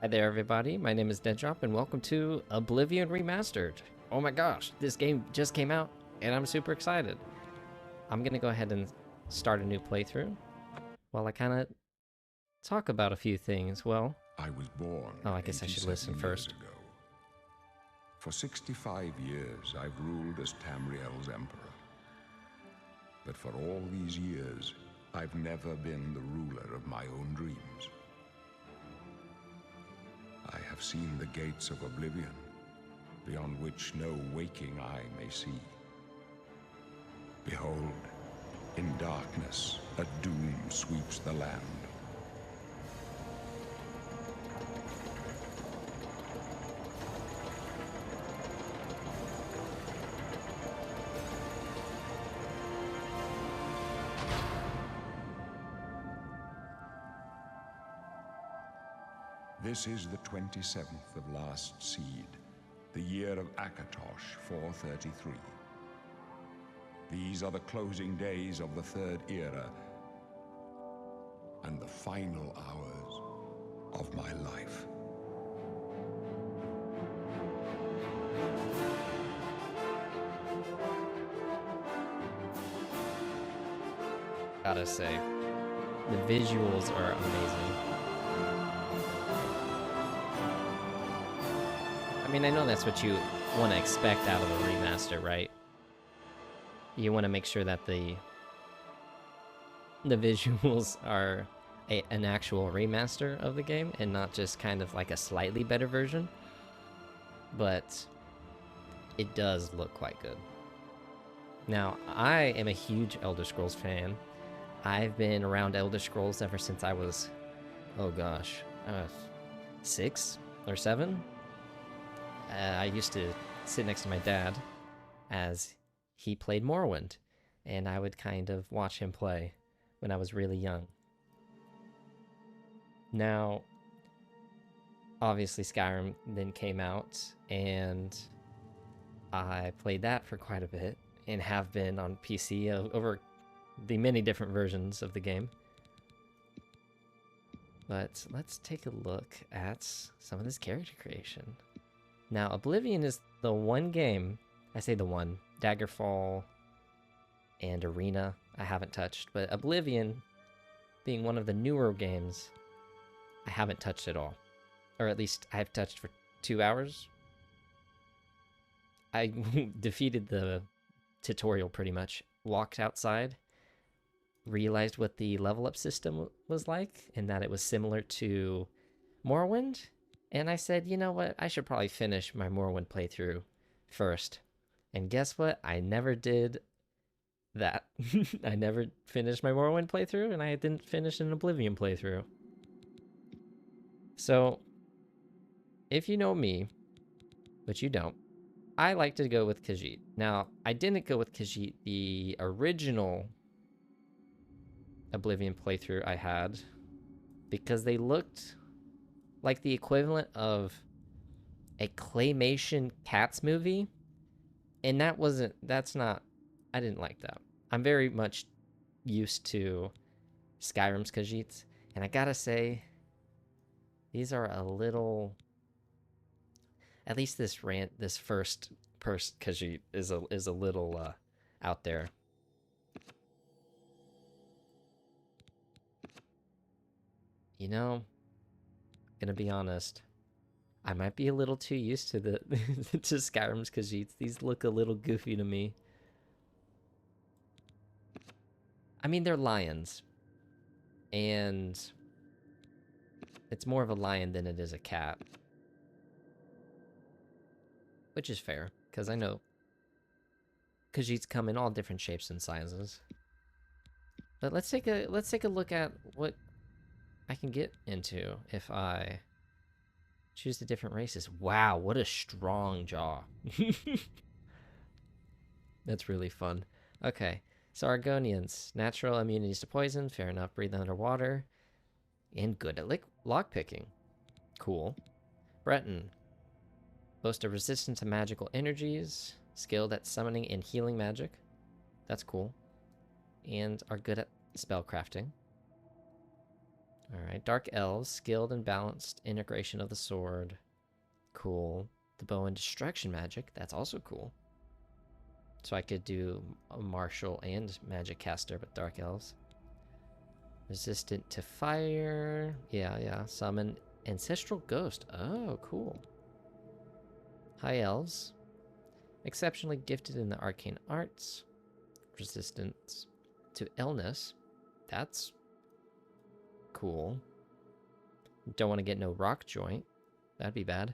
Hi there, everybody. My name is Deadrop, and welcome to Oblivion Remastered. Oh my gosh, this game just came out, and I'm super excited. I'm gonna go ahead and start a new playthrough while I kind of talk about a few things. Well, I was born I guess I should 87 listen years first. ago. For 65 years, I've ruled as Tamriel's emperor. But for all these years, I've never been the ruler of my own dreams. I have seen the gates of Oblivion, beyond which no waking eye may see. Behold, in darkness, a doom sweeps the land. This is the 27th of last seed, the year of Akatosh 433. These are the closing days of the Third Era and the final hours of my life. Gotta say, the visuals are amazing. I mean, I know that's what you want to expect out of a remaster, right? You want to make sure that the visuals are an actual remaster of the game and not just kind of like a slightly better version. But it does look quite good. Now, I am a huge Elder Scrolls fan. I've been around Elder Scrolls ever since I was, oh gosh, 6 or 7. I used to sit next to my dad as he played Morrowind, and I would kind of watch him play when I was really young. Now, obviously Skyrim then came out, and I played that for quite a bit, and have been on PC over the many different versions of the game. But let's take a look at some of this character creation. Now, Oblivion is the one game, I say the one, Daggerfall and Arena I haven't touched, but Oblivion, being one of the newer games, I haven't touched at all. Or at least I've touched for 2 hours. I defeated the tutorial pretty much, walked outside, realized what the level up system was like, and that it was similar to Morrowind. And I said, you know what? I should probably finish my Morrowind playthrough first. And guess what? I never did that. I never finished my Morrowind playthrough, and I didn't finish an Oblivion playthrough. So, if you know me, but you don't, I like to go with Khajiit. Now, I didn't go with Khajiit the original Oblivion playthrough I had, because they looked like the equivalent of a claymation Cats movie, and that's not, I didn't like that. I'm very much used to Skyrim's Khajiits, and I gotta say, these are a little, at least this first Khajiit is a little out there. You know, gonna be honest, I might be a little too used to the to Skyrim's Khajiits. These look a little goofy to me. I mean, they're lions, and it's more of a lion than it is a cat, which is fair because I know Khajiits come in all different shapes and sizes. But let's take a look at what I can get into if I choose the different races. Wow, what a strong jaw. That's really fun. Okay, so Argonians, natural immunities to poison, fair enough, breathe underwater, and good at lockpicking. Cool. Breton, boast a resistance to magical energies, skilled at summoning and healing magic. That's cool. And are good at spellcrafting, All right, Dark Elves, skilled and balanced integration of the sword. Cool. The bow and destruction magic, that's also cool. So I could do a martial and magic caster with Dark Elves. Resistant to fire. Yeah. Summon ancestral ghost. Oh, cool. High Elves. Exceptionally gifted in the arcane arts. Resistance to illness. That's cool. Don't want to get no rock joint. That'd be bad.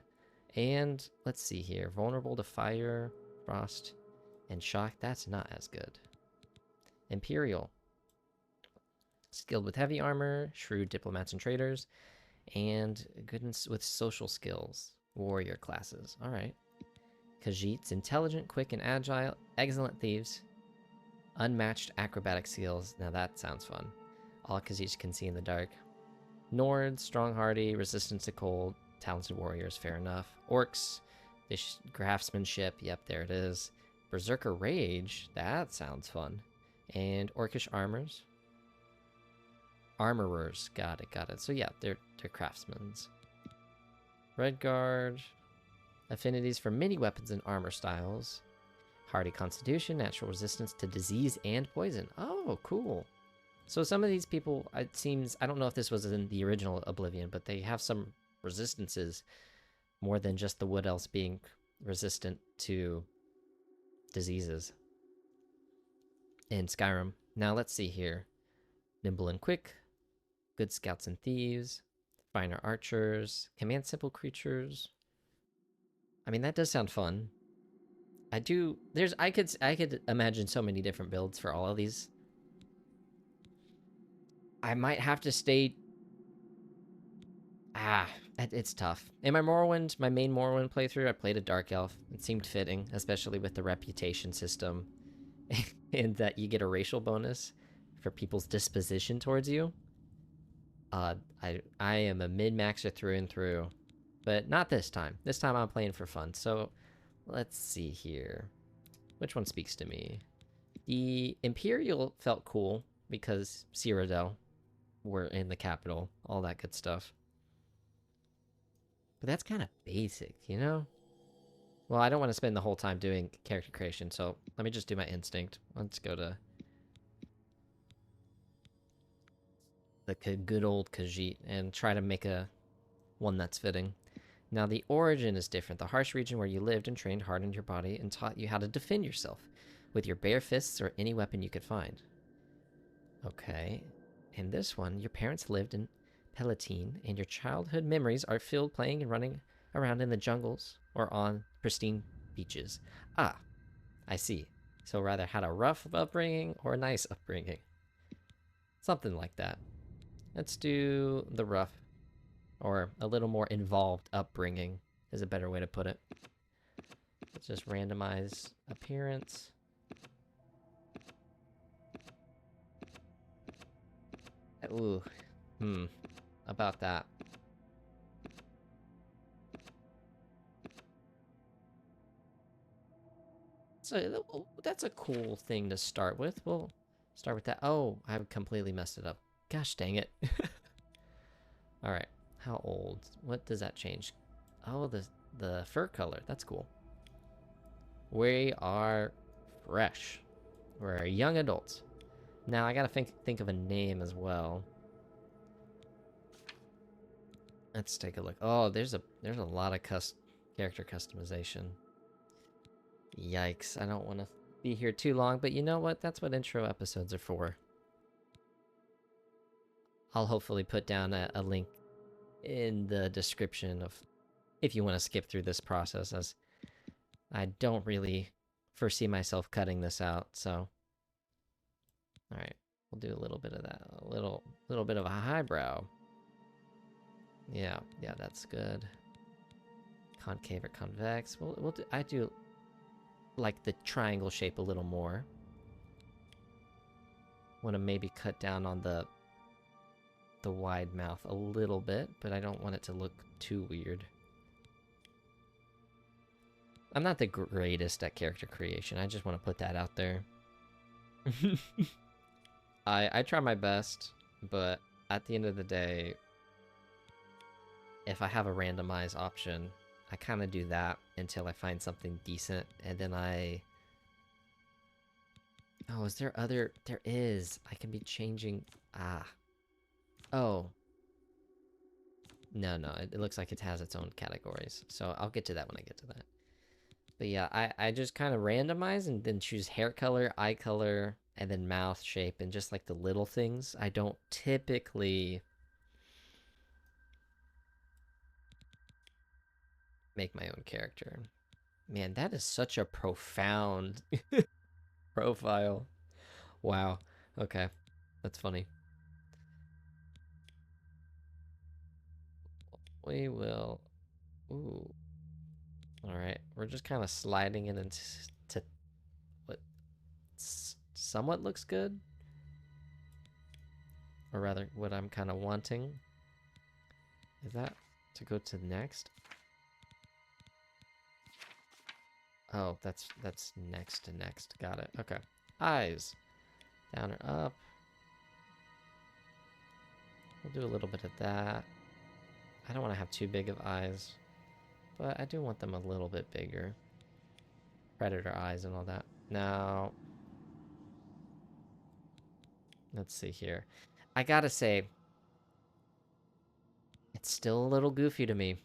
And let's see here. Vulnerable to fire, frost, and shock. That's not as good. Imperial. Skilled with heavy armor, shrewd diplomats and traders, and goodness with social skills. Warrior classes. All right. Khajiits, intelligent, quick, and agile. Excellent thieves. Unmatched acrobatic skills. Now that sounds fun. All Khajiits can see in the dark. Nords, strong, hardy, resistance to cold, talented warriors, fair enough. Orcs, craftsmanship, yep, there it is. Berserker Rage, that sounds fun. And Orcish armors. Armorers, got it. So yeah, they're craftsmen. Redguard, affinities for many weapons and armor styles. Hardy constitution, natural resistance to disease and poison. Oh, cool. So some of these people, it seems, I don't know if this was in the original Oblivion, but they have some resistances more than just the wood elves being resistant to diseases in Skyrim. Now let's see here. Nimble and quick, good scouts and thieves, finer archers, command simple creatures. I mean, that does sound fun. I could imagine so many different builds for all of these. I might have to stay. It's tough. In my main Morrowind playthrough, I played a Dark Elf. It seemed fitting, especially with the reputation system, and that you get a racial bonus for people's disposition towards you. I am a mid-maxer through and through, but not this time. This time I'm playing for fun. So let's see here. Which one speaks to me? The Imperial felt cool because Cyrodiil were in the capital, all that good stuff. But that's kind of basic, you know? Well, I don't want to spend the whole time doing character creation, so let me just do my instinct. Let's go to the good old Khajiit and try to make one that's fitting. Now, the origin is different. The harsh region where you lived and trained hardened your body and taught you how to defend yourself with your bare fists or any weapon you could find. Okay. In this one, your parents lived in Palatine, and your childhood memories are filled playing and running around in the jungles or on pristine beaches. Ah, I see. So rather had a rough upbringing or a nice upbringing. Something like that. Let's do the rough or a little more involved upbringing is a better way to put it. Let's just randomize appearance. Ooh, about that. So that's a cool thing to start with. We'll start with that. Oh, I completely messed it up. Gosh dang it. All right, how old? What does that change? Oh, the fur color. That's cool. We are fresh. We're young adults. Now I gotta think of a name as well. Let's take a look. Oh, there's a lot of character customization. Yikes! I don't want to be here too long, but you know what? That's what intro episodes are for. I'll hopefully put down a link in the description of if you want to skip through this process, as I don't really foresee myself cutting this out. So, all right, we'll do a little bit of that. A little bit of a highbrow. Yeah, that's good. Concave or convex. We'll do, I do like the triangle shape a little more. Want to maybe cut down on the wide mouth a little bit, but I don't want it to look too weird. I'm not the greatest at character creation. I just want to put that out there. I try my best, but at the end of the day, if I have a randomize option, I kind of do that until I find something decent, and then I... Oh, is there other... There is. I can be changing... Ah. Oh. No, no, it looks like it has its own categories, so I'll get to that when I get to that. But yeah, I just kind of randomize and then choose hair color, eye color, and then mouth shape, and just like the little things. I don't typically make my own character. Man, that is such a profound profile. Wow. Okay. That's funny. We will... Ooh. Alright. We're just kind of sliding it into what somewhat looks good. Or rather, what I'm kind of wanting. Is that to go to next? Oh, that's next to next. Got it. Okay. Eyes. Down or up. We'll do a little bit of that. I don't want to have too big of eyes, but I do want them a little bit bigger. Predator eyes and all that. Now, let's see here. I gotta say, it's still a little goofy to me.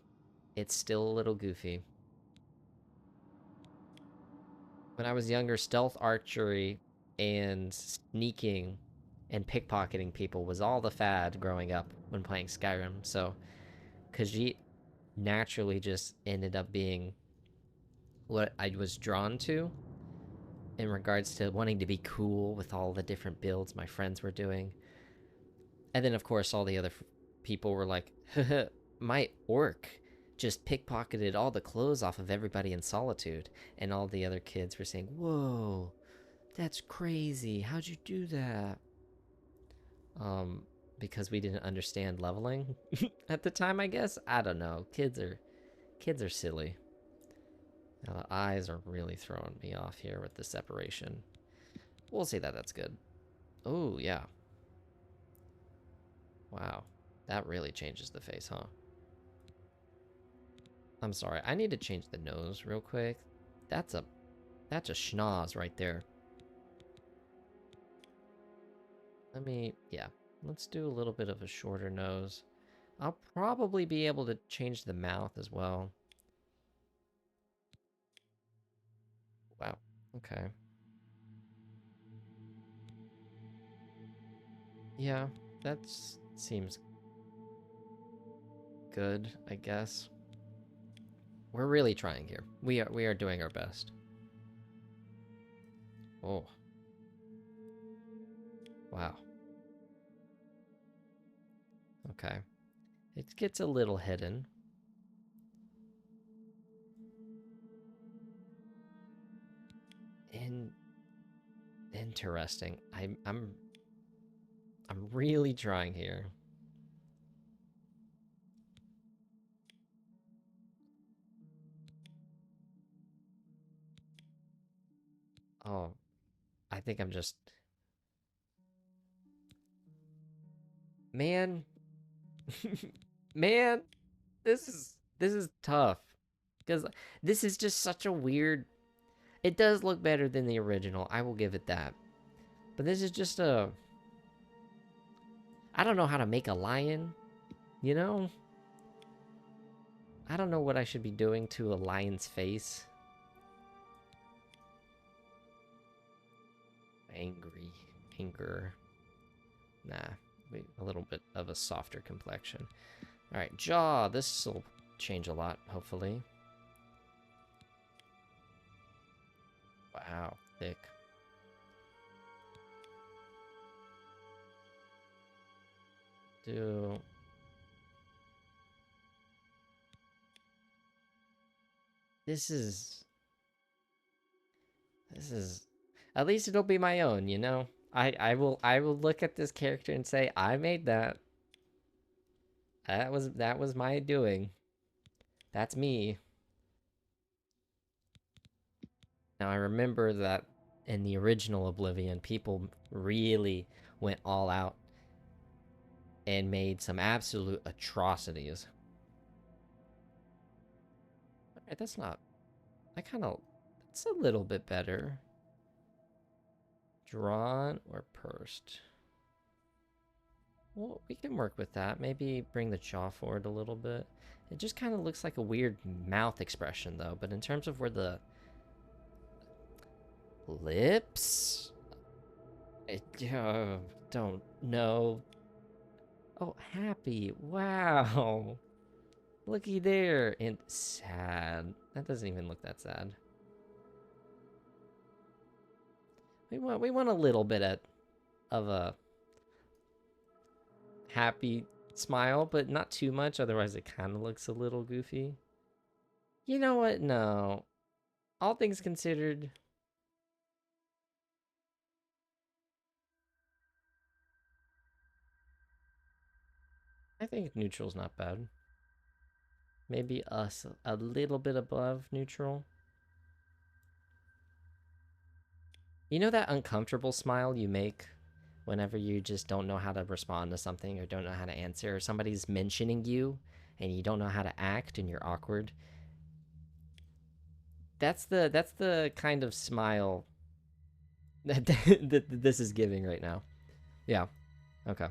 It's still a little goofy. When I was younger, stealth archery and sneaking and pickpocketing people was all the fad growing up when playing Skyrim. So Khajiit naturally just ended up being what I was drawn to in regards to wanting to be cool with all the different builds my friends were doing. And then, of course, all the other people were like, my orc just pickpocketed all the clothes off of everybody in Solitude. And all the other kids were saying, whoa, that's crazy. How'd you do that? Because we didn't understand leveling at the time, I guess. I don't know. Kids are silly. Now the eyes are really throwing me off here with the separation. We'll say that that's good. Oh, yeah. Wow. That really changes the face, huh? I'm sorry. I need to change the nose real quick. That's a schnoz right there. Yeah. Let's do a little bit of a shorter nose. I'll probably be able to change the mouth as well. Wow. Okay. Yeah, that seems good, I guess. We're really trying here. We are doing our best. Oh, wow. Okay. It gets a little hidden. In Interesting. I'm really trying here. Oh, I think I'm just... Man. Man, this is tough. Because this is just such a weird... It does look better than the original. I will give it that. But this is just a... I don't know how to make a lion, you know? I don't know what I should be doing to a lion's face. Angry. Anger. Nah. A little bit of a softer complexion. Alright, jaw. This will change a lot, hopefully. Wow. Thick. Do... This is... At least it'll be my own, you know? I will look at this character and say, I made that. That was my doing. That's me. Now I remember that in the original Oblivion, people really went all out and made some absolute atrocities. Alright, that's not... That's a little bit better. Drawn or pursed? Well, we can work with that. Maybe bring the jaw forward a little bit. It just kind of looks like a weird mouth expression, though. But in terms of where the lips... I don't know. Oh, happy. Wow. Looky there. And sad. That doesn't even look that sad. We want a little bit of a happy smile, but not too much. Otherwise, it kind of looks a little goofy. You know what? No. All things considered, I think neutral's not bad. Maybe us a little bit above neutral. You know that uncomfortable smile you make whenever you just don't know how to respond to something or don't know how to answer, or somebody's mentioning you and you don't know how to act and you're awkward? That's the kind of smile that this is giving right now. Yeah. Okay.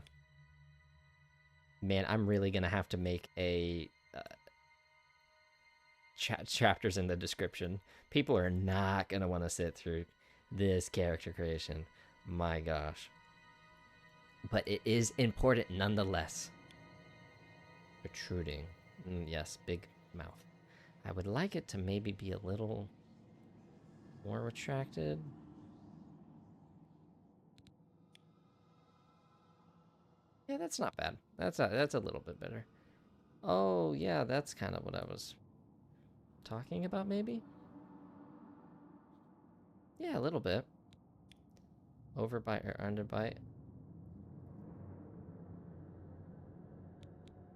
Man, I'm really gonna have to make a chapters in the description. People are not gonna want to sit through this character creation. My gosh. But it is important nonetheless. Protruding. Yes, big mouth. I would like it to maybe be a little more retracted. Yeah, that's not bad. That's a little bit better. Oh, yeah, that's kind of what I was talking about, maybe? Yeah, a little bit. Overbite or underbite.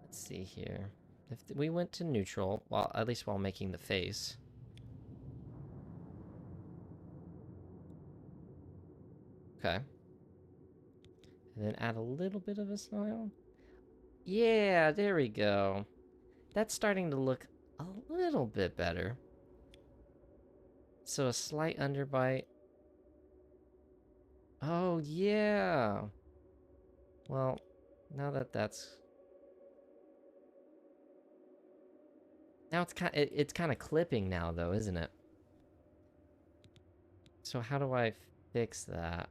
Let's see here. If we went to neutral, well, at least while making the face. Okay. And then add a little bit of a smile. Yeah, there we go. That's starting to look a little bit better. So a slight underbite. Oh, yeah. Well, now that that's... Now it's kind of clipping now, though, isn't it? So how do I fix that?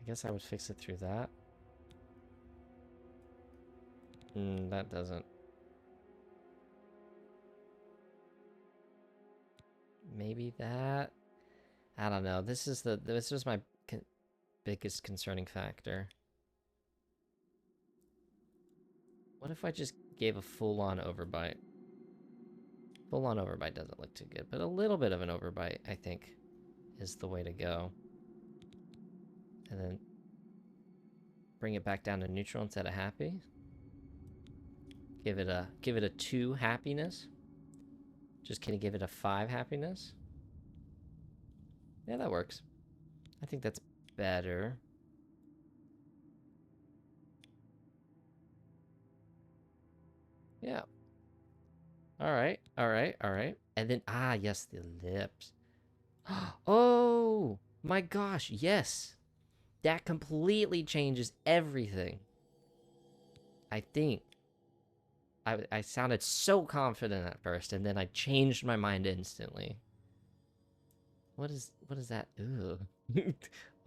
I guess I would fix it through that. That doesn't... Maybe that? I don't know. This is my biggest concerning factor. What if I just gave a full-on overbite? Full-on overbite doesn't look too good, but a little bit of an overbite, I think, is the way to go. And then bring it back down to neutral instead of happy. Give it a 2 happiness. Just kidding, give it a 5 happiness. Yeah, that works. I think that's better. Yeah. All right. All right. All right. And then yes, the lips. Oh my gosh, yes. That completely changes everything. I think I sounded so confident at first, and then I changed my mind instantly. What is that? Ugh.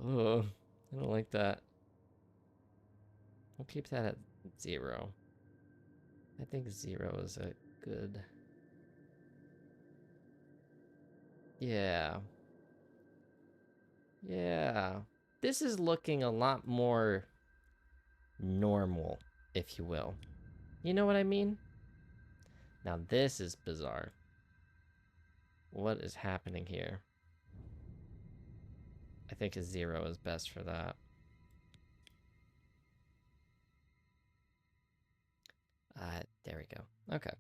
Oh, I don't like that. We'll keep that at 0. I think 0 is a good... Yeah. Yeah. This is looking a lot more normal, if you will. You know what I mean? Now this is bizarre. What is happening here? I think a 0 is best for that. There we go. Okay.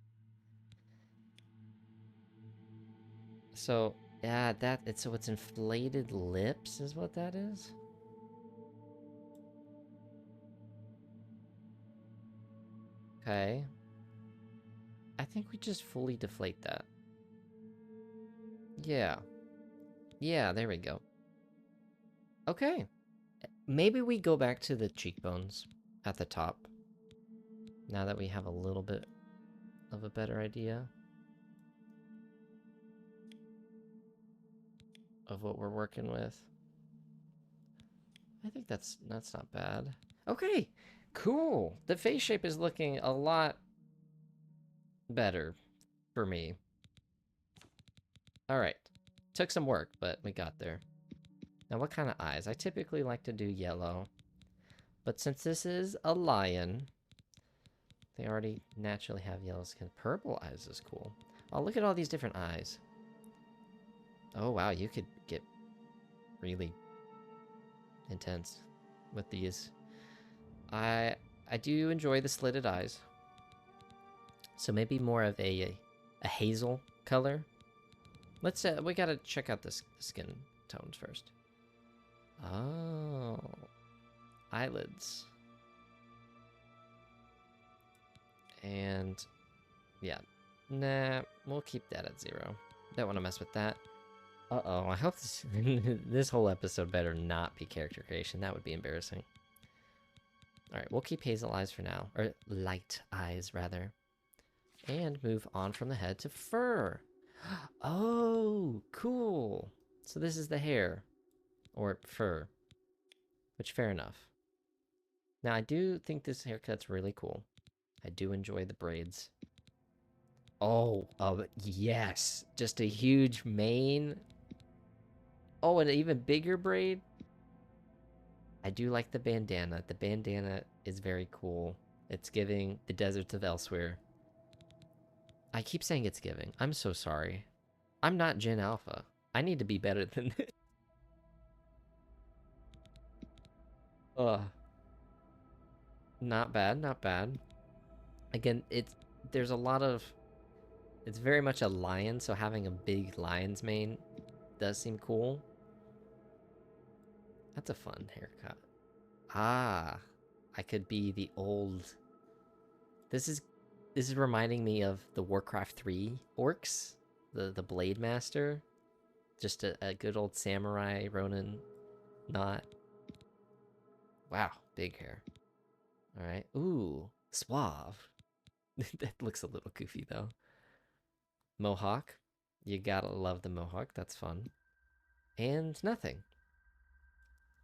So Yeah, so it's inflated lips is what that is? Okay. I think we just fully deflate that. Yeah. Yeah, there we go. Okay. Maybe we go back to the cheekbones at the top. Now that we have a little bit of a better idea of what we're working with. I think that's not bad. Okay. Cool. The face shape is looking a lot better for me. All right. Took some work, but we got there. Now, what kind of eyes? I typically like to do yellow. But since this is a lion, they already naturally have yellow skin. Purple eyes is cool. Oh, look at all these different eyes. Oh, wow. You could get really intense with these. I do enjoy the slitted eyes. So maybe more of a hazel color. Let's we gotta check out the skin tones first. Oh, eyelids. And yeah, nah, we'll keep that at 0. Don't want to mess with that. Uh-oh, I hope this, this whole episode better not be character creation. That would be embarrassing. Alright, we'll keep hazel eyes for now. Or light eyes, rather. And move on from the head to fur. Oh, cool. So this is the hair. Or fur. Which, fair enough. Now, I do think this haircut's really cool. I do enjoy the braids. Oh, yes. Just a huge mane. Oh, and an even bigger braid. I do like the bandana. The bandana is very cool. It's giving the deserts of Elsewhere. I keep saying it's giving. I'm so sorry. I'm not Gen Alpha. I need to be better than this. Ugh. Not bad, not bad. Again, there's a lot of it's very much a lion, so having a big lion's mane does seem cool. That's a fun haircut. Ah, I could be the old. This is reminding me of the Warcraft 3 orcs, the Blade Master. Just a good old samurai Ronin knot. Wow, big hair. All right. Ooh, suave. That looks a little goofy though. Mohawk. You gotta love the mohawk. That's fun. And nothing.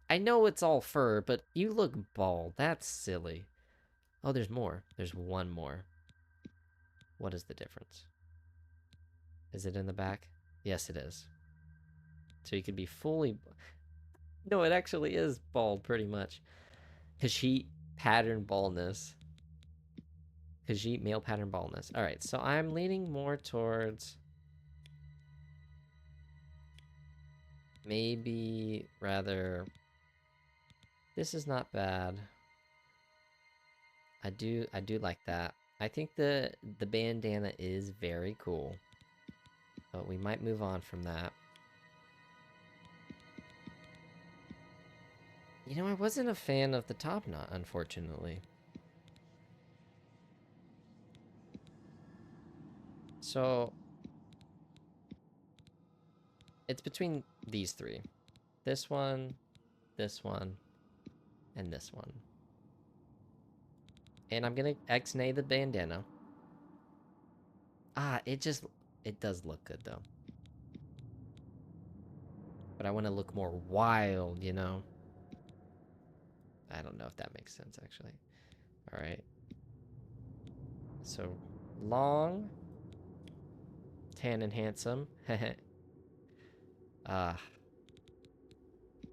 I know it's all fur, but you look bald. That's silly. Oh, there's more. There's one more. What is the difference? Is it in the back? Yes, it is. So you could be fully... No, it actually is bald, pretty much. Khajiit pattern baldness. Khajiit male pattern baldness. Alright, so I'm leaning more towards... Maybe, rather... This is not bad. I do like that. I think the bandana is very cool. But we might move on from that. You know, I wasn't a fan of the top knot, unfortunately. So, it's between these three. This one, and this one. And I'm gonna X-nay the bandana. Ah, it does look good, though. But I want to look more wild, you know? I don't know if that makes sense, actually. All right. So, long, tan and handsome. Ah,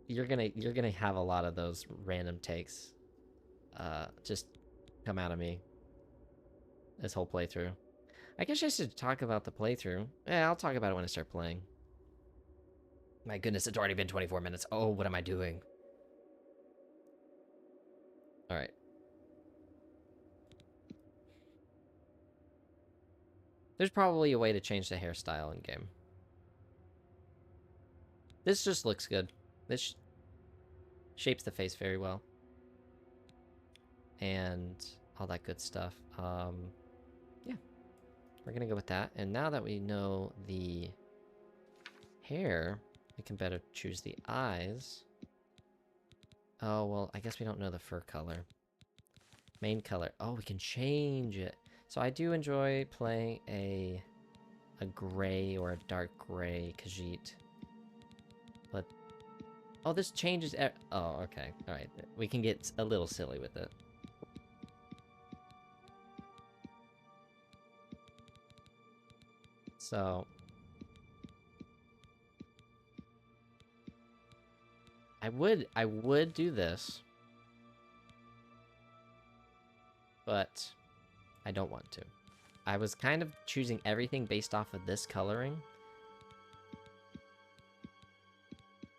you're gonna have a lot of those random takes just come out of me this whole playthrough. I guess I should talk about the playthrough. Yeah, I'll talk about it when I start playing. My goodness, it's already been 24 minutes. Oh, what am I doing? All right. There's probably a way to change the hairstyle in game. This just looks good. This shapes the face very well. And all that good stuff. Yeah, we're gonna go with that. And now that we know the hair, we can better choose the eyes. Oh, well, I guess we don't know the fur color. Main color. Oh, we can change it. So I do enjoy playing a gray or a dark gray Khajiit. But, oh, this changes... Oh, okay. All right. We can get a little silly with it. So... I would do this. But I don't want to. I was kind of choosing everything based off of this coloring.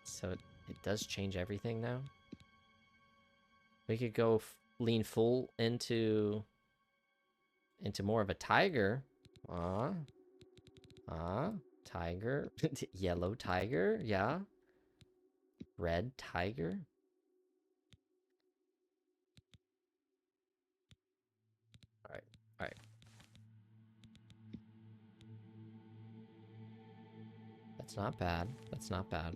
So it does change everything now. We could go lean full into more of a tiger. Tiger. Yellow tiger, yeah. Red tiger. All right. That's not bad. That's not bad.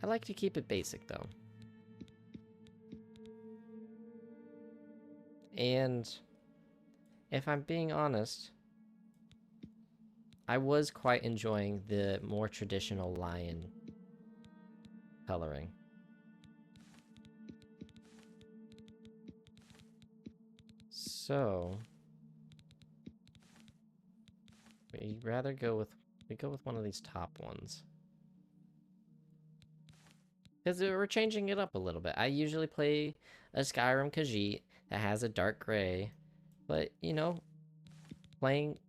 I like to keep it basic though. And if I'm being honest, I was quite enjoying the more traditional lion coloring. So we go with one of these top ones. Because we're changing it up a little bit. I usually play a Skyrim Khajiit that has a dark gray, but you know,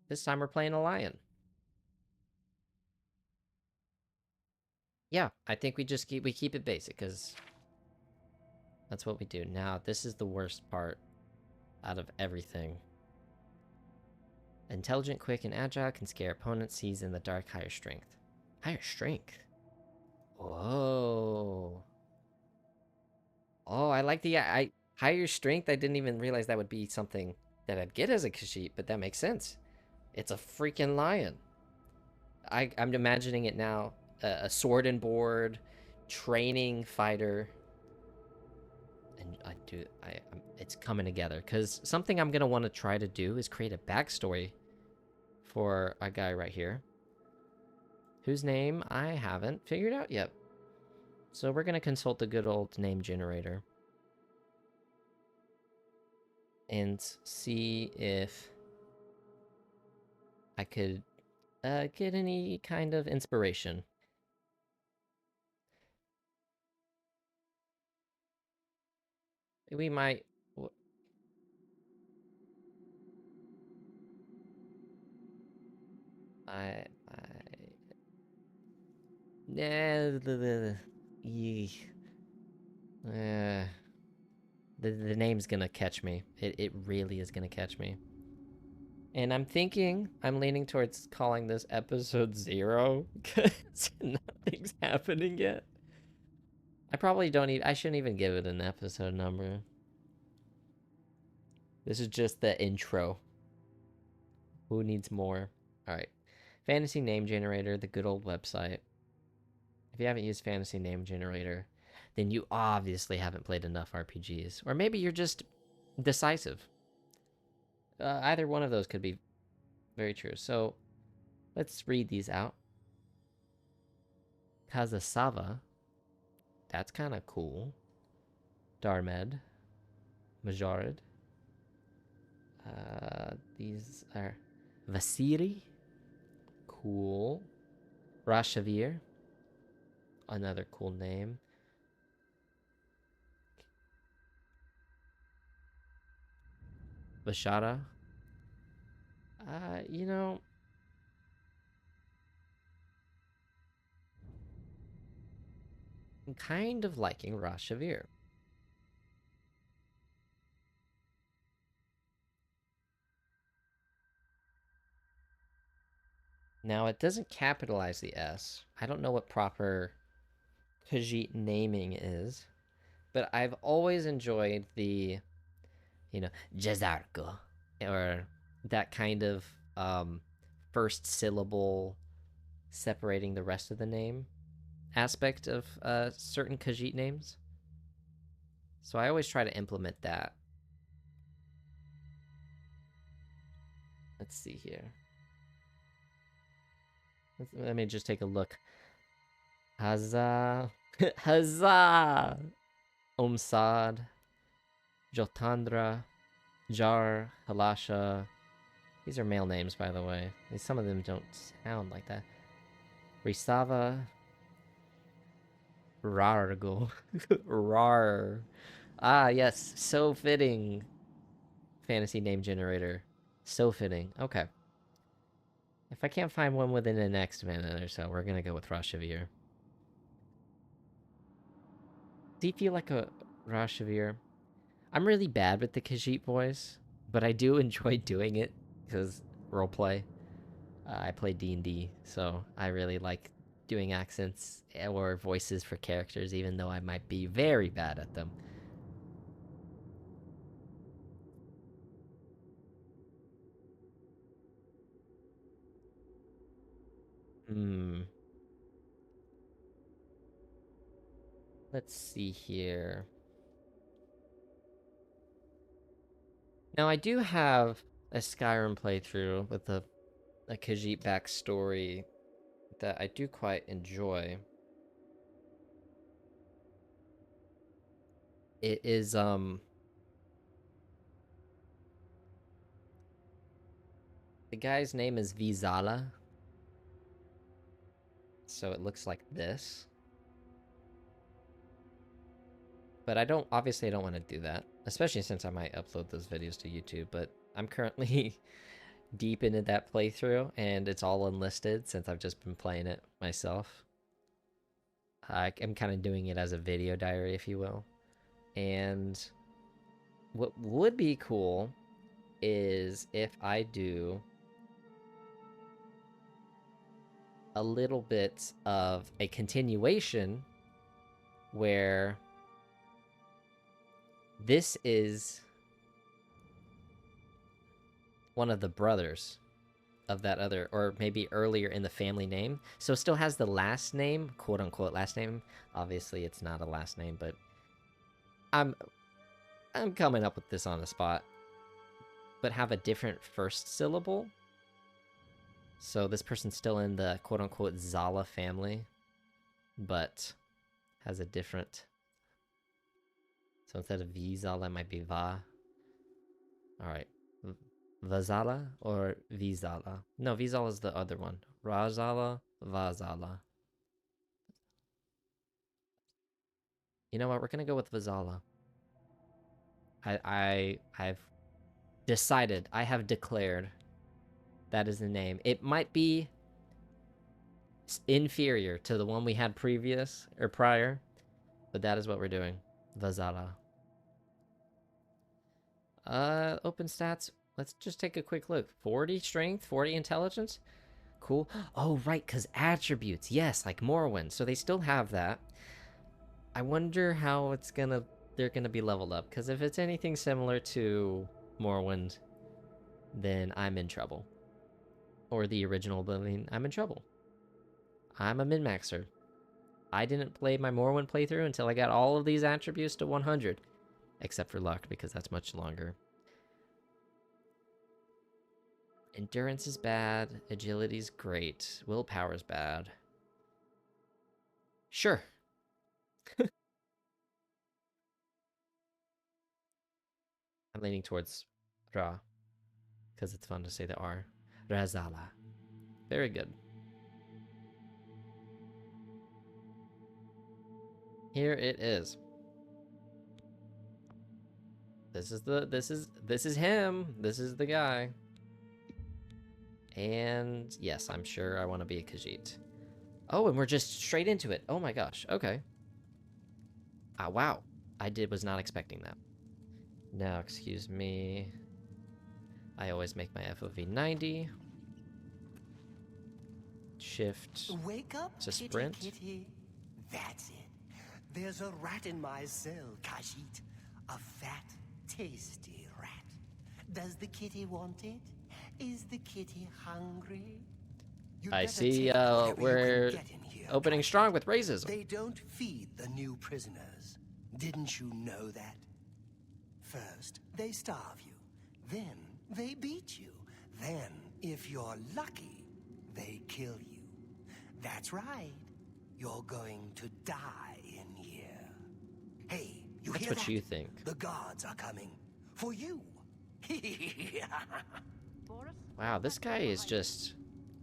this time we're playing a lion. Yeah, I think we keep it basic because that's what we do. Now, this is the worst part out of everything. Intelligent, quick, and agile, can scare opponents, sees in the dark, higher strength. Higher strength? Whoa. Oh, I like the higher strength. I didn't even realize that would be something that I'd get as a Khajiit, but that makes sense. It's a freaking lion. I'm imagining it now. A sword and board, training fighter. And it's coming together. Because something I'm going to want to try to do is create a backstory for a guy right here. Whose name I haven't figured out yet. So we're going to consult the good old name generator. And see if I could get any kind of inspiration. We might... I Nah, the name's gonna catch me. It really is gonna catch me. And I'm leaning towards calling this episode 0 because nothing's happening yet. I probably don't even, I shouldn't even give it an episode number. This is just the intro. Who needs more? All right. Fantasy Name Generator, the good old website. If you haven't used Fantasy Name Generator, then you obviously haven't played enough RPGs. Or maybe you're just decisive. Either one of those could be very true. So let's read these out. Kazasava. That's kind of cool. Darmed. Majorid. These are Vasiri. Cool. Rashavir. Another cool name. Vashara. You know, I'm kind of liking Rashavir. Now, it doesn't capitalize the S. I don't know what proper Khajiit naming is, but I've always enjoyed the, you know, Jazarko, or that kind of um, first syllable separating the rest of the name aspect of certain Khajiit names. So I always try to implement that. Let's see here. Let me just take a look. Huzzah! Huzzah! Omsad, Jotandra, Jar, Halasha. These are male names, by the way. Some of them don't sound like that. Risava, Rargo. Rar. Ah, yes. So fitting. Fantasy name generator. So fitting. Okay. If I can't find one within the next minute or so, we're gonna go with Rashavir. Do you feel like a Rashavir? I'm really bad with the Khajiit voice, but I do enjoy doing it because roleplay. I play D&D, so I really like doing accents or voices for characters, even though I might be very bad at them. Hmm. Let's see here. Now, I do have a Skyrim playthrough with a Khajiit backstory that I do quite enjoy. It is, the guy's name is Vizala, so it looks like this. But obviously, I don't want to do that, especially since I might upload those videos to YouTube. But I'm currently deep into that playthrough, and it's all unlisted since I've just been playing it myself. I'm kind of doing it as a video diary, if you will. And what would be cool is if I do a little bit of a continuation where this is one of the brothers of that other, or maybe earlier in the family name. So it still has the last name, quote unquote last name. Obviously, it's not a last name, but I'm I'm coming up with this on the spot. But have a different first syllable. So this person's still in the quote unquote Zala family, but has a different. So instead of Vizala, it might be Va. All right. Vazala or Vizala? No, Vizala is the other one. Razala, Vazala. You know what? We're gonna go with Vazala. I've decided. I have declared that is the name. It might be inferior to the one we had previous or prior, but that is what we're doing. Vazala. Open stats. Let's just take a quick look. 40 strength, 40 intelligence. Cool. Oh, right, because attributes. Yes, like Morrowind. So they still have that. I wonder how they're gonna be leveled up. Because if it's anything similar to Morrowind, then I'm in trouble. Or the original Oblivion, I'm in trouble. I'm a min-maxer. I didn't play my Morrowind playthrough until I got all of these attributes to 100. Except for luck, because that's much longer. Endurance is bad. Agility's great. Willpower's bad. Sure. I'm leaning towards Ra, because it's fun to say the R. Razala. Very good. Here it is. This is him. This is the guy. And yes, I'm sure I want to be a Khajiit. Oh, and we're just straight into it. Oh my gosh. Okay. Ah, wow. Was not expecting that. Now, excuse me. I always make my FOV 90. shift Wake up, to sprint. kitty. That's it. There's a rat in my cell, Khajiit. A fat, tasty rat. Does the kitty want it? Is the kitty hungry? You'd I better see, take whatever you can we're get in here, opening Khajiit. strong with racism. They don't feed the new prisoners. Didn't you know that? First, they starve you. Then, they beat you. Then, if you're lucky, they kill you. That's right. You're going to die in here. Hey, you That's hear what that? you think. The guards are coming. For you. Wow, this guy is just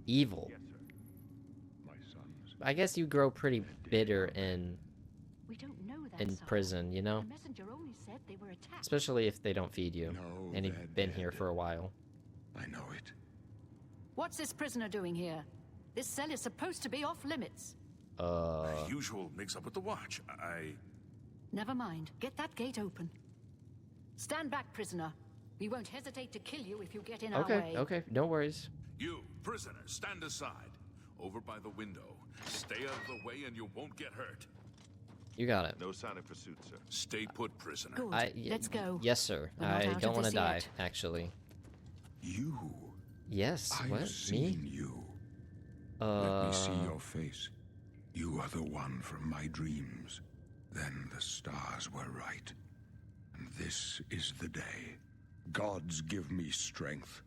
evil. My sons. I guess you grow pretty bitter in We don't know that, sire. prison, you know? The messenger only said they were attacked. Especially if they don't feed you. No, And they're you've been here dead. for a while. I know it. What's this prisoner doing here? This cell is supposed to be off limits. Usual mix-up with the watch. Never mind. Get that gate open. Stand back, prisoner. We won't hesitate to kill you if you get in our way. Okay, no worries. You, prisoner, stand aside. Over by the window. Stay out of the way and you won't get hurt. You got it. No sign of pursuit, sir. Stay put, prisoner. Good. Let's go. Yes, sir. We're not I out don't of want to this die, yet. actually. You. Yes, I've what? seen Me? you. Let me see your face. You are the one from my dreams. Then the stars were right. And this is the day. Gods give me strength.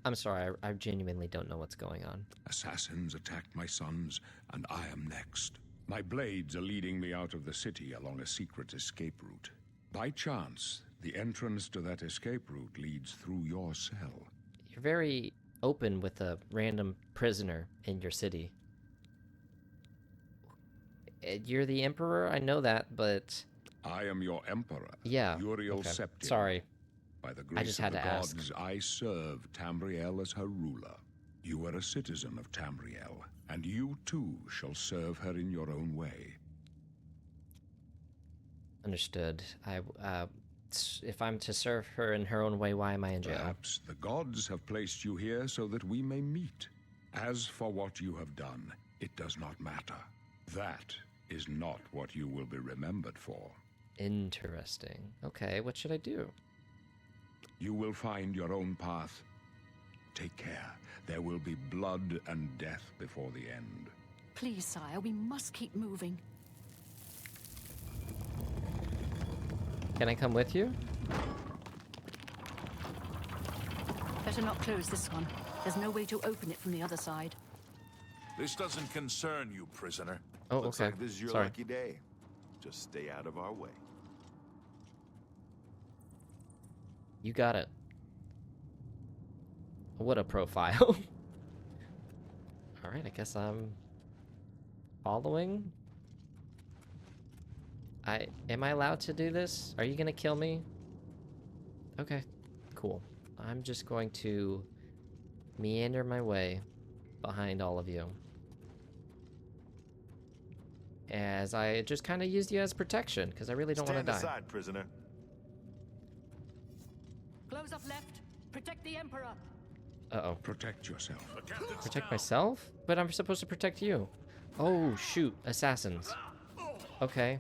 I'm sorry, I genuinely don't know what's going on. Assassins attacked my sons, and I am next. My blades are leading me out of the city along a secret escape route. By chance, the entrance to that escape route leads through your cell. You're very open with a random prisoner in your city. You're the emperor, I know that, but I am your emperor, yeah. Uriel Okay. Septim. Sorry. By the grace just of had the to ask. gods, I serve Tamriel as her ruler. You are a citizen of Tamriel, and you too shall serve her in your own way. Understood. If I'm to serve her in her own way, why am I in jail? Perhaps the gods have placed you here so that we may meet. As for what you have done, it does not matter. That is not what you will be remembered for. Interesting. Okay, what should I do? You will find your own path. Take care. There will be blood and death before the end. Please, sire, we must keep moving. Can I come with you? Better not close this one. There's no way to open it from the other side. This doesn't concern you, prisoner. Oh, Looks okay. like this is your Sorry. lucky day. Just stay out of our way. You got it. What a profile. Alright, I guess I'm following. Am I allowed to do this? Are you gonna kill me? Okay, cool. I'm just going to meander my way behind all of you. As I just kind of used you as protection, because I really don't want to Stand die. aside, prisoner. Close up left. Protect the Emperor. Uh-oh. Protect yourself. The captain's Protect down. myself? But I'm supposed to protect you. Oh, shoot. Assassins. Okay.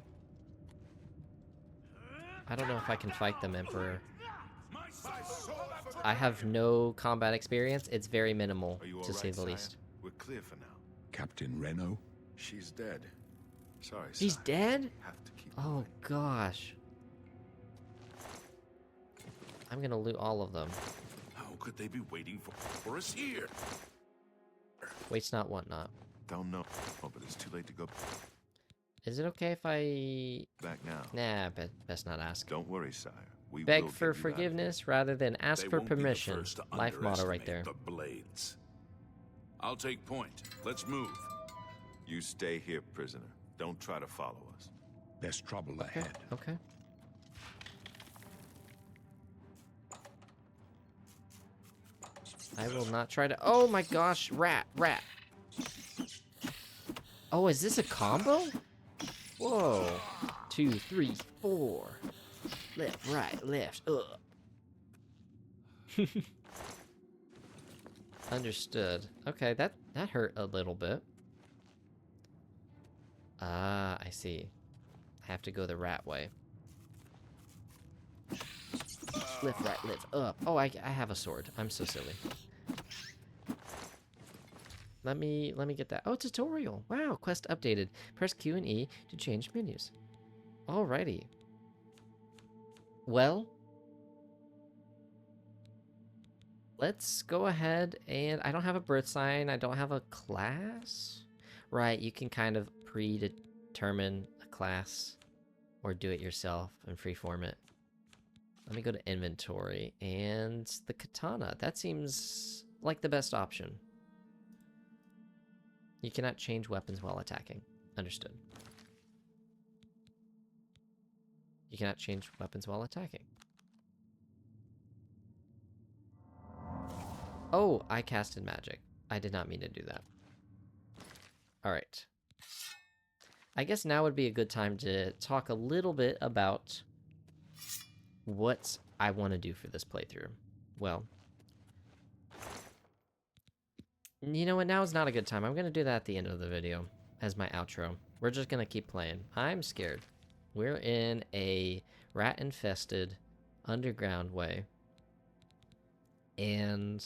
I don't know if I can fight them, Emperor. I have no combat experience. It's very minimal, Are you all to right, say the sire? least. We're clear for now. Captain Reno? She's dead. Sorry, He's sire. dead? Have to keep Oh, moving. gosh. I'm gonna loot all of them. How could they be waiting for us here? Waste not, want not. Don't know, but it's too late to go Is it okay if I... back now. Nah, best not ask. Don't worry, sire. We Beg will for get you out of here. forgiveness rather than ask They for won't be the permission. first to Life motto right underestimate there. The blades. I'll take point. Let's move. You stay here, prisoner. Don't try to follow us. There's trouble ahead. Okay. I will not try to... Oh my gosh, rat. Oh, is this a combo? Whoa. 2, 3, 4. Left, right, left, up. Understood. Okay, that hurt a little bit. Ah, I see. I have to go the rat way. Lift right, lift up. Oh, I have a sword. I'm so silly. Let me get that. Oh, tutorial. Wow, quest updated. Press Q and E to change menus. Alrighty. Well, let's go ahead and I don't have a birth sign. I don't have a class. Right, you can kind of predetermine a class or do it yourself and freeform it. Let me go to inventory and the katana. That seems like the best option. You cannot change weapons while attacking. Understood. You cannot change weapons while attacking. Oh, I casted magic. I did not mean to do that. Alright. I guess now would be a good time to talk a little bit about what I want to do for this playthrough. Well, you know what? Now is not a good time. I'm going to do that at the end of the video as my outro. We're just going to keep playing. I'm scared. We're in a rat-infested underground way. And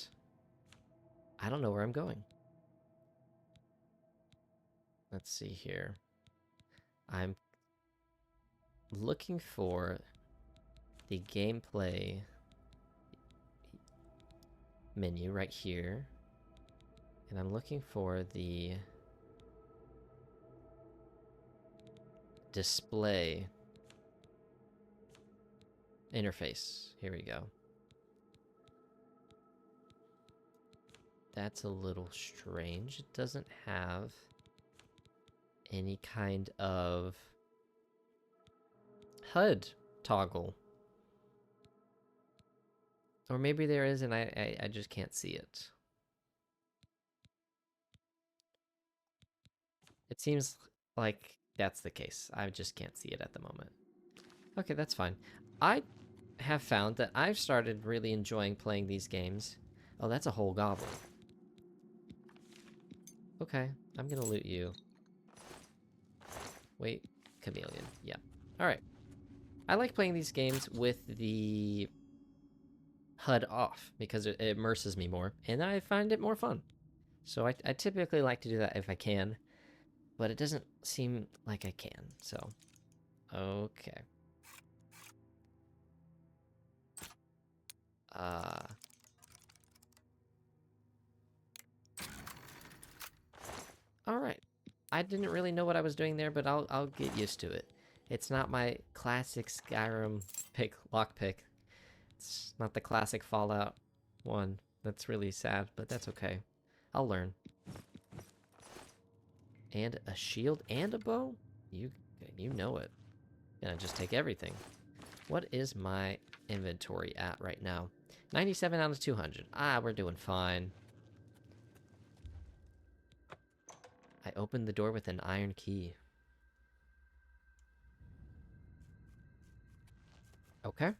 I don't know where I'm going. Let's see here. I'm looking for the gameplay menu right here. And I'm looking for the display interface. Here we go. That's a little strange. It doesn't have any kind of HUD toggle. Or maybe there is and I just can't see it. It seems like that's the case. I just can't see it at the moment. Okay, that's fine. I have found that I've started really enjoying playing these games. Oh, that's a whole goblin. Okay, I'm gonna loot you. Wait, chameleon. Yeah. Alright. I like playing these games with the HUD off because it immerses me more, and I find it more fun. So I typically like to do that if I can, but it doesn't seem like I can, so... Okay. Alright. I didn't really know what I was doing there, but I'll get used to it. It's not my classic Skyrim lockpick. It's not the classic Fallout one. That's really sad, but that's okay. I'll learn. And a shield and a bow? You know it. Gonna just take everything. What is my inventory at right now? 97 out of 200. Ah, we're doing fine. I opened the door with an iron key. Okay.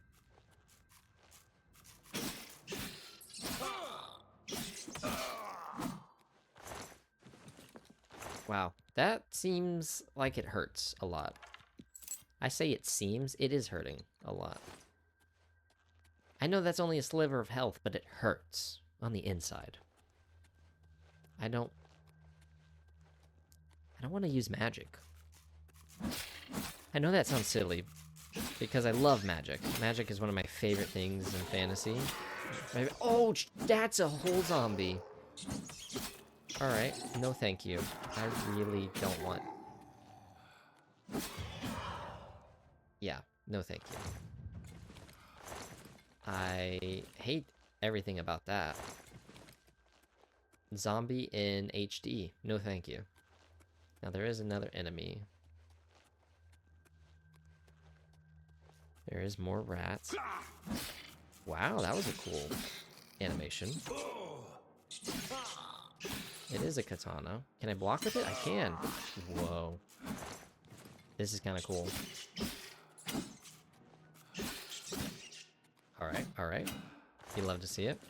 Wow, that seems like it hurts a lot. I say it seems, it is hurting a lot. I know that's only a sliver of health, but it hurts on the inside. I don't want to use magic. I know that sounds silly, because I love magic. Magic is one of my favorite things in fantasy. Oh, that's a whole zombie. Alright, no thank you. I really don't want... Yeah, no thank you. I hate everything about that. Zombie in HD. No thank you. Now there is another enemy. There is more rats. Wow, that was a cool animation. It is a katana. Can I block with it? I can. Whoa. This is kind of cool. Alright, alright. You love to see it.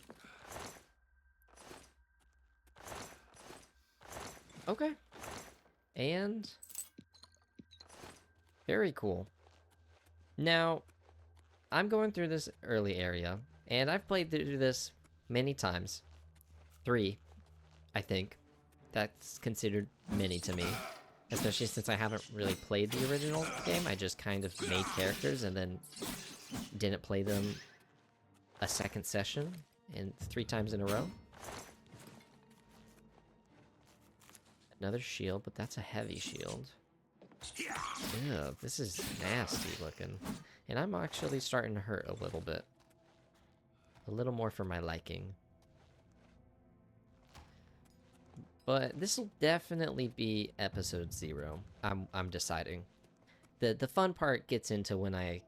Okay. And very cool. Now, I'm going through this early area, and I've played through this many times. 3, I think. That's considered many to me. Especially since I haven't really played the original game. I just kind of made characters and then didn't play them a second session and 3 times in a row. Another shield, but that's a heavy shield. Ew, this is nasty looking. And I'm actually starting to hurt a little bit. A little more for my liking. But this will definitely be episode 0. I'm deciding. The fun part gets into when I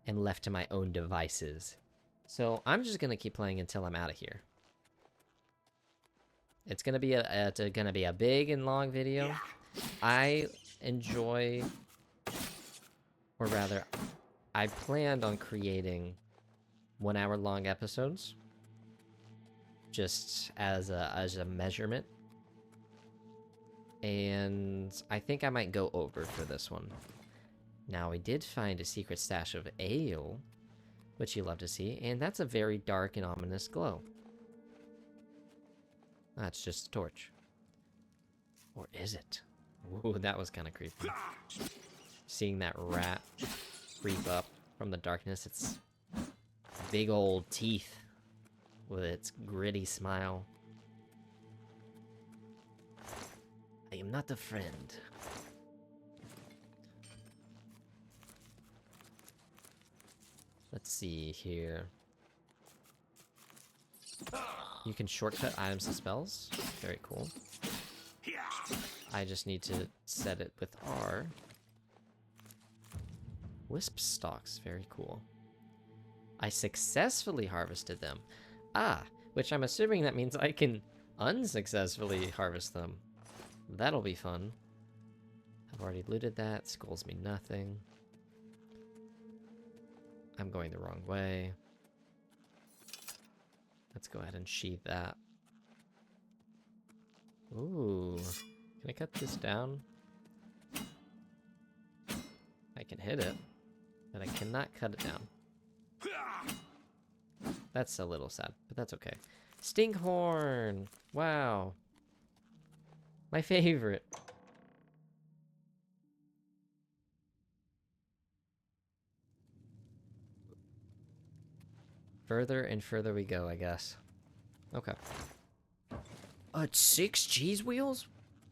am left to my own devices. So I'm just gonna keep playing until I'm out of here. It's gonna be a big and long video. I enjoy, or rather, I planned on creating 1 hour long episodes, just as a measurement. And I think I might go over for this one. Now, we did find a secret stash of ale, which you love to see, and that's a very dark and ominous glow. That's just a torch. Or is it? Ooh, that was kind of creepy. Seeing that rat creep up from the darkness, its big old teeth with its gritty smile. I am not a friend. Let's see here. You can shortcut items and spells. Very cool. I just need to set it with R. Wisp stalks. Very cool. I successfully harvested them. Ah, which I'm assuming that means I can unsuccessfully harvest them. That'll be fun. I've already looted that. Skulls me nothing. I'm going the wrong way. Let's go ahead and sheath that. Ooh. Can I cut this down? I can hit it, but I cannot cut it down. That's a little sad, but that's okay. Stinkhorn! Wow. My favorite. Further and further we go, I guess. Okay. 6 cheese wheels?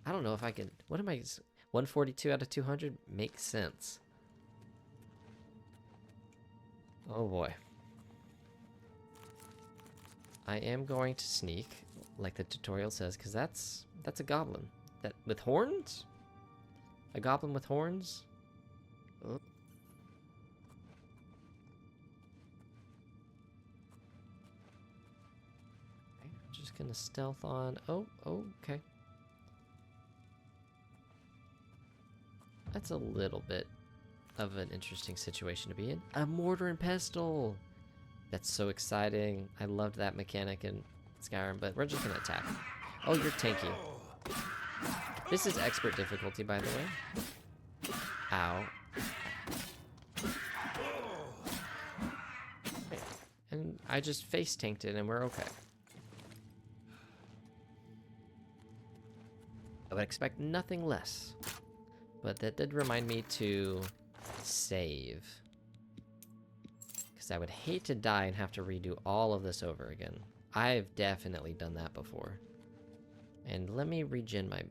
I don't know if I can... What am I... 142 out of 200 makes sense. Oh boy. I am going to sneak, like the tutorial says, because that's a goblin. That with horns? A goblin with horns? Oh. Okay, just gonna stealth on. Oh, okay. That's a little bit of an interesting situation to be in. A mortar and pestle! That's so exciting. I loved that mechanic in Skyrim, but we're just gonna attack. Oh, you're tanky. This is expert difficulty, by the way. Ow. Okay. And I just face tanked it and we're okay. I would expect nothing less. But that did remind me to save. Because I would hate to die and have to redo all of this over again. I've definitely done that before. And let me regen my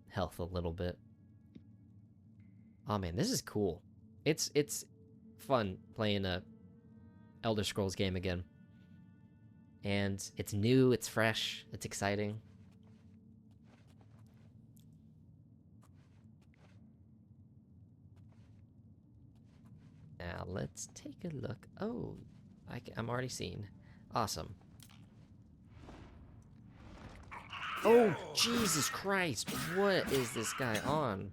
health a little bit. Oh man, this is cool. It's fun playing a Elder Scrolls game again. And it's new, it's fresh, it's exciting. Now, let's take a look. Oh, I'm already seen. Awesome. Oh, Jesus Christ. What is this guy on?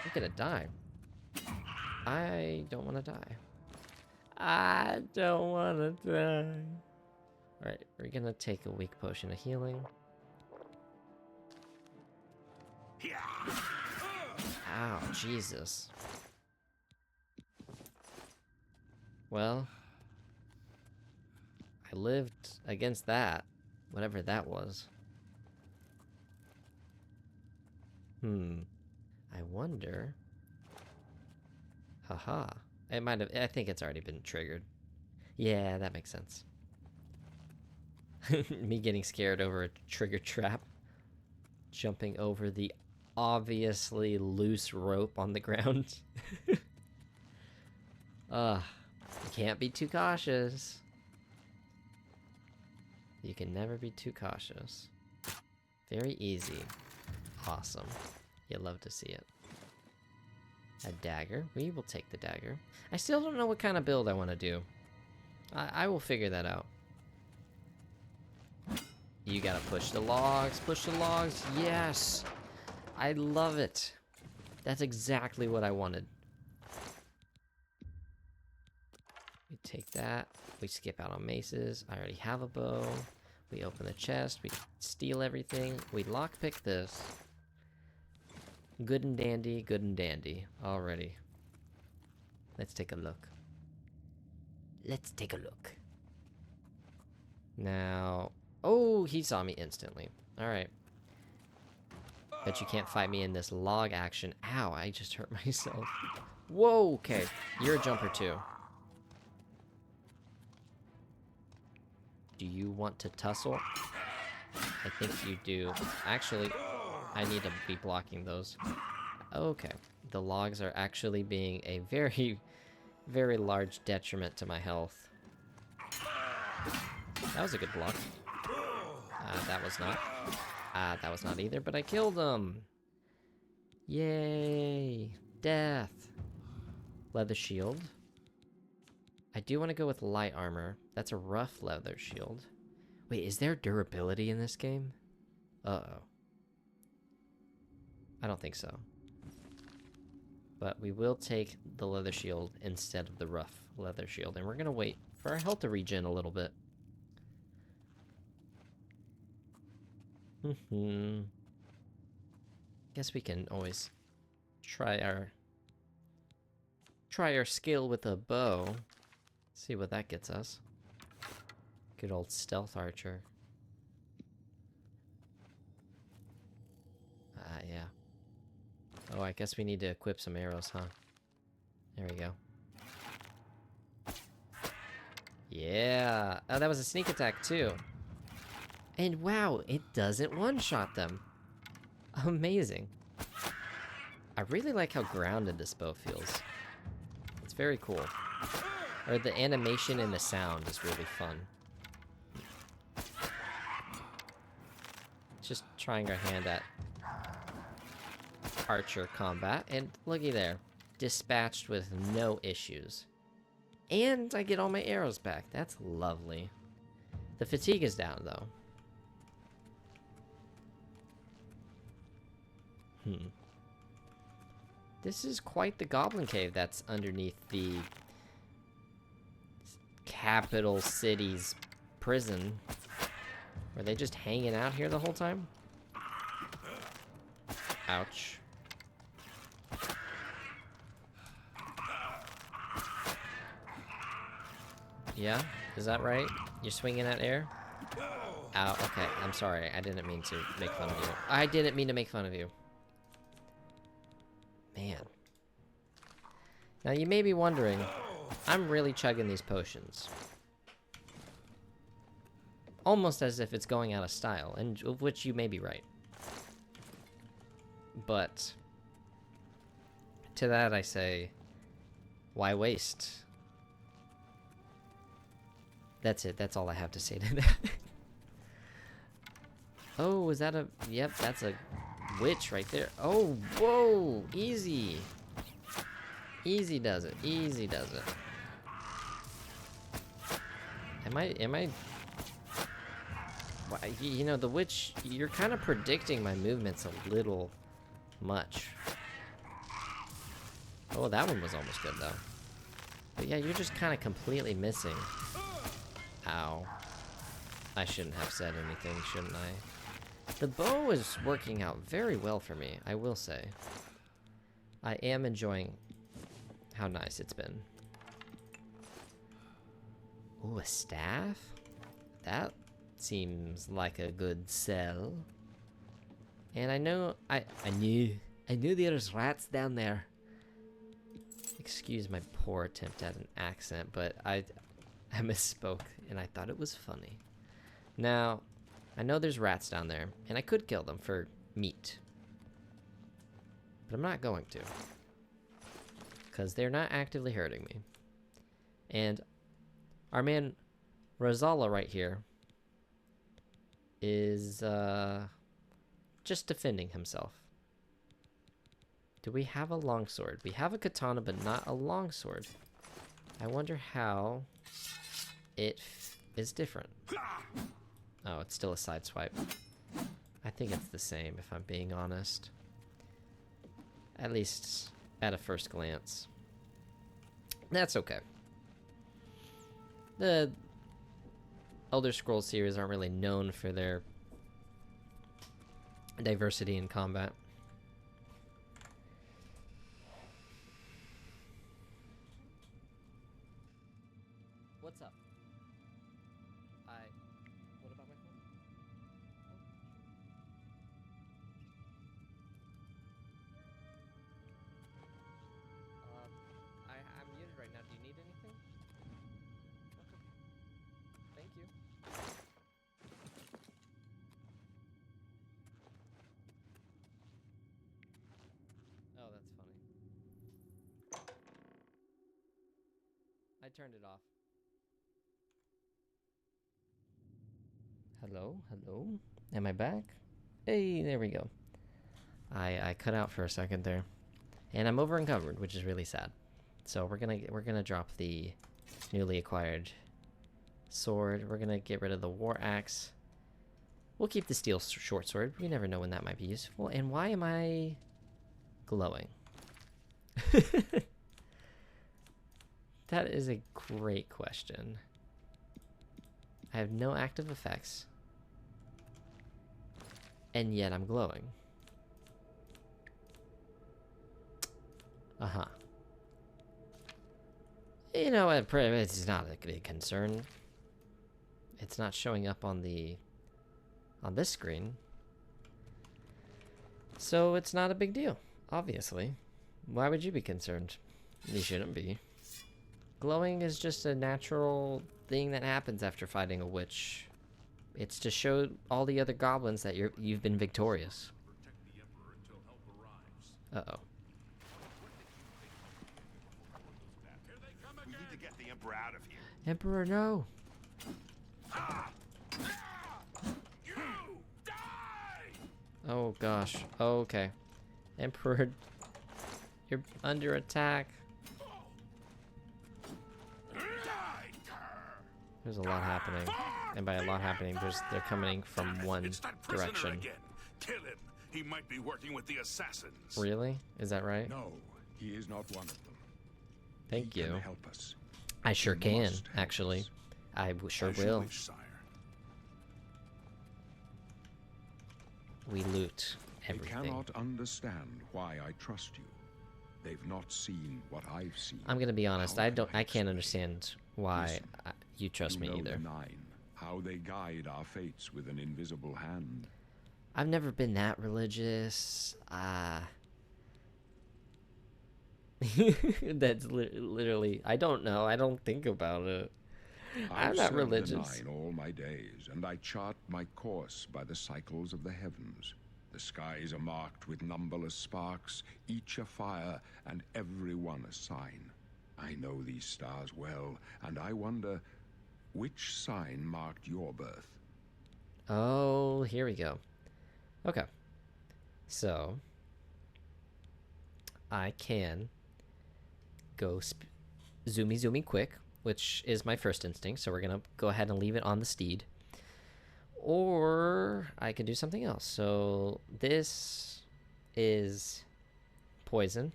I'm gonna die. I don't want to die. I don't want to die. Alright, we're gonna take a weak potion of healing. Ow, Jesus. Well, I lived against that, whatever that was. I wonder. Haha. It might have. I think it's already been triggered. Yeah, that makes sense. Me getting scared over a trigger trap. Jumping over the obviously loose rope on the ground. You can't be too cautious. You can never be too cautious. Very easy. Awesome. You love to see it. A dagger. We will take the dagger. I still don't know what kind of build I want to do. I will figure that out. You gotta push the logs. Push the logs. Yes! I love it. That's exactly what I wanted. We take that. We skip out on maces. I already have a bow. We open the chest. We steal everything. We lockpick this. Good and dandy. Good and dandy. Alrighty. Let's take a look. Let's take a look. Now... Oh, he saw me instantly. Alright. Bet you can't fight me in this log action. Ow, I just hurt myself. Whoa, okay. You're a jumper too. Do you want to tussle? I think you do. Actually, I need to be blocking those. Okay. The logs are actually being a very, very large detriment to my health. That was a good block. That was not. That was not either, but I killed him! Yay! Death! Leather shield. I do want to go with light armor. That's a rough leather shield. Wait, is there durability in this game? Uh-oh. I don't think so. But we will take the leather shield instead of the rough leather shield. And we're going to wait for our health to regen a little bit. Guess we can always try our skill with a bow. See what that gets us. Good old stealth archer. Yeah. Oh, I guess we need to equip some arrows, huh? There we go. Yeah. Oh, that was a sneak attack too. And wow, it doesn't one-shot them. Amazing. I really like how grounded this bow feels. It's very cool. Or the animation and the sound is really fun. Just trying our hand at archer combat, and looky there. Dispatched with no issues. And I get all my arrows back. That's lovely. The fatigue is down, though. This is quite the goblin cave that's underneath the capital city's prison. Were they just hanging out here the whole time? Ouch. Yeah? Is that right? You're swinging at air? Ow, okay. I'm sorry. I didn't mean to make fun of you. I didn't mean to make fun of you. Man. Now you may be wondering, I'm really chugging these potions. Almost as if it's going out of style, and of which you may be right. But to that I say, why waste? That's it. That's all I have to say to that. Oh, is that a... Yep, that's a witch right there. Oh, whoa! Easy. Easy does it. Easy does it. Am I... You know, the witch... You're kind of predicting my movements a little much. Oh, that one was almost good, though. But yeah, you're just kind of completely missing. Ow. I shouldn't have said anything, shouldn't I? The bow is working out very well for me, I will say. I am enjoying how nice it's been. Ooh, a staff? That seems like a good sell. And I know, I knew there's rats down there. Excuse my poor attempt at an accent, but I misspoke and I thought it was funny. Now, I know there's rats down there, and I could kill them for meat. But I'm not going to. Because they're not actively hurting me. And our man Rosala right here is just defending himself. Do we have a longsword? We have a katana, but not a longsword. I wonder how it is different. Oh, it's still a side swipe. I think it's the same, if I'm being honest. At least at a first glance. That's okay. The Elder Scrolls series aren't really known for their diversity in combat. What's up? What about my phone? I'm muted right now. Do you need anything? Okay. Thank you. Oh, that's funny. I turned it off. Hello? Hello? Am I back? Hey, there we go. I cut out for a second there. And I'm over encumbered, which is really sad. So we're gonna drop the newly acquired sword. We're gonna get rid of the war axe. We'll keep the steel short sword. We never know when that might be useful. And why am I glowing? That is a great question. I have no active effects. And yet I'm glowing. Uh-huh. You know, it's not a big concern. It's not showing up on this screen. So it's not a big deal, obviously. Why would you be concerned? You shouldn't be. Glowing is just a natural thing that happens after fighting a witch. It's to show all the other goblins that you've been victorious. Uh-oh. We need to get the Emperor out of here. Emperor, no. You die! Oh gosh. Oh, okay. Emperor, you're under attack. There's a lot happening. And by a lot happening, they're coming from one It's that prisoner direction. again. Kill him. He might be working with the assassins. Really? Is that right? No, he is not one of them. Thank He you. can help us. I sure He can, must help actually. us. I sure As you will. wish, sire. We loot They everything. cannot understand why I trust you. They've not seen what I've seen. I'm gonna be honest. How I can can't explain? understand why Listen, you trust You me know either. the Nine, how they guide our fates with an invisible hand. I've never been that religious. That's literally. I don't know. I don't think about it. I'm I've not served religious. the Nine all my days, and I chart my course by the cycles of the heavens. The skies are marked with numberless sparks, each a fire, and every one a sign. I know these stars well, and I wonder, which sign marked your birth? Oh, here we go. Okay. So, I can go zoomy quick, which is my first instinct, so we're going to go ahead and leave it on the steed. Or I could do something else. So, this is poison.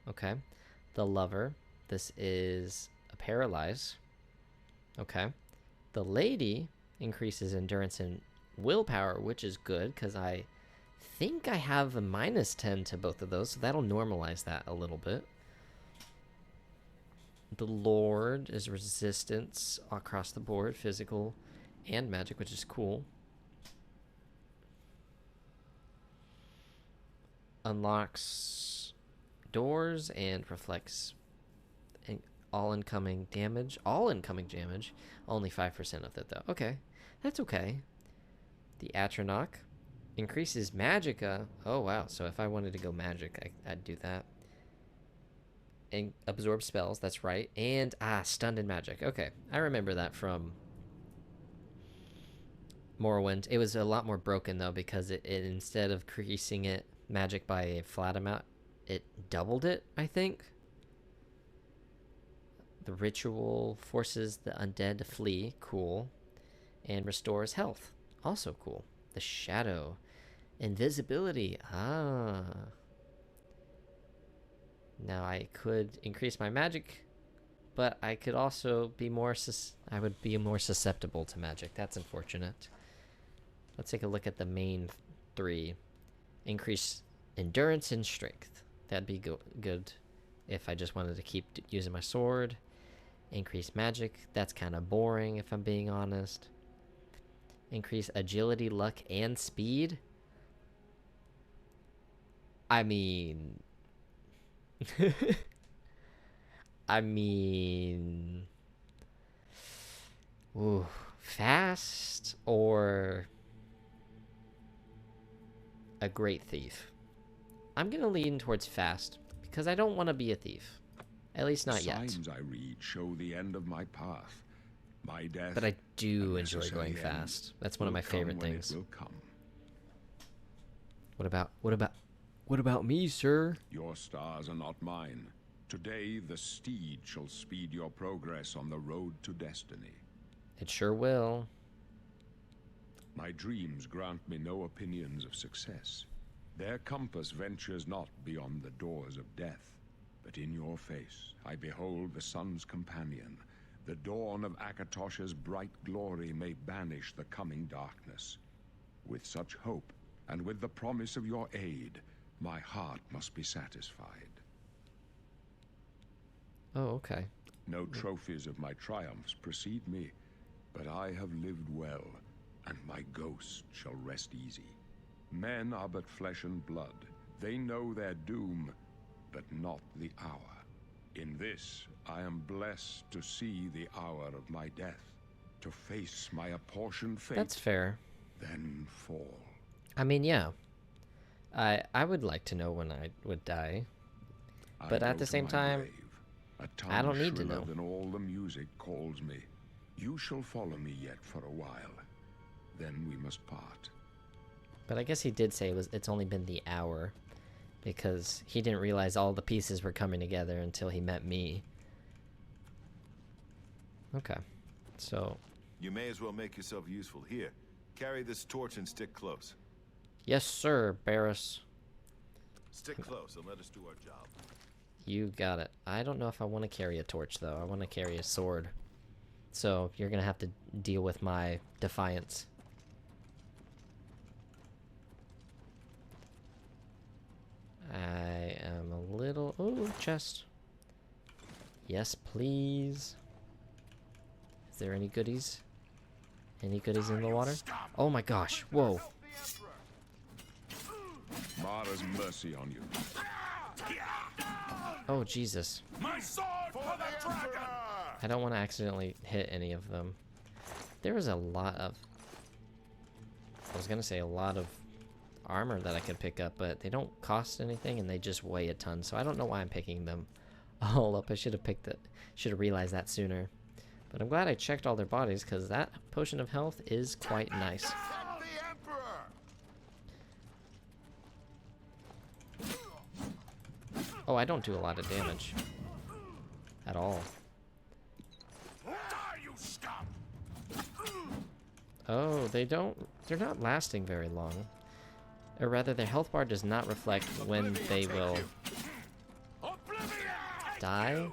Okay. The lover. This is a paralyze. Okay. The lady Increases endurance and willpower, which is good because I think I have a -10 to both of those, so that'll normalize that a little bit. The Lord is resistance across the board, physical and magic, which is cool. Unlocks doors and reflects all incoming damage. All incoming damage. Only 5% of that, though. Okay, that's okay. The Atronach increases magicka. Oh, wow. So if I wanted to go magic, I'd do that. And absorb spells, that's right. And, stunned in magic. Okay, I remember that from Morrowind. It was a lot more broken, though, because it instead of increasing it magic by a flat amount, it doubled it, I think. The ritual forces the undead to flee. Cool. And restores health. Also cool. The shadow. Invisibility. Now I could increase my magic, but I could also be more I would be more susceptible to magic. That's unfortunate. Let's take a look at the main 3. Increase endurance and strength. That'd be good if I just wanted to keep using my sword. Increase magic. That's kind of boring if I'm being honest. Increase agility, luck, and speed. I mean... Ooh, fast or a great thief? I'm gonna lean towards fast because I don't want to be a thief. At least not yet. The signs I read show the end of my path. My death. But I do enjoy going fast. That's one of my favorite things. What about me, sir? Your stars are not mine. Today, the steed shall speed your progress on the road to destiny. It sure will. My dreams grant me no opinions of success. Their compass ventures not beyond the doors of death. But in your face, I behold the sun's companion. The dawn of Akatosh's bright glory may banish the coming darkness. With such hope, and with the promise of your aid, my heart must be satisfied. Oh, okay. No trophies of my triumphs precede me, but I have lived well, and my ghost shall rest easy. Men are but flesh and blood. They know their doom, but not the hour. In this, I am blessed to see the hour of my death, to face my apportioned fate. That's fair. Then fall. I mean, yeah. I would like to know when I would die. But at the same time, I don't need to know. Than all the music calls me. You shall follow me yet for a while. Then we must part. But I guess he did say it's only been the hour, because he didn't realize all the pieces were coming together until he met me. Okay, so... You may as well make yourself useful. Here, carry this torch and stick close. Yes, sir, Barris. Stick close and let us do our job. You got it. I don't know if I want to carry a torch, though. I want to carry a sword. So, you're going to have to deal with my defiance. I am a little... Ooh, chest. Yes, please. Is there any goodies? Any goodies in the water? Oh my gosh, whoa. Mara's mercy on you. Oh, Jesus. My sword for the dragon! I don't want to accidentally hit any of them. There was a lot of... I was going to say a lot of armor that I could pick up, but they don't cost anything and they just weigh a ton, so I don't know why I'm picking them all up. I should have realized that sooner. But I'm glad I checked all their bodies, because that potion of health is quite nice. Oh, I don't do a lot of damage. At all. Oh, they're not lasting very long. Or rather, their health bar does not reflect when they will die.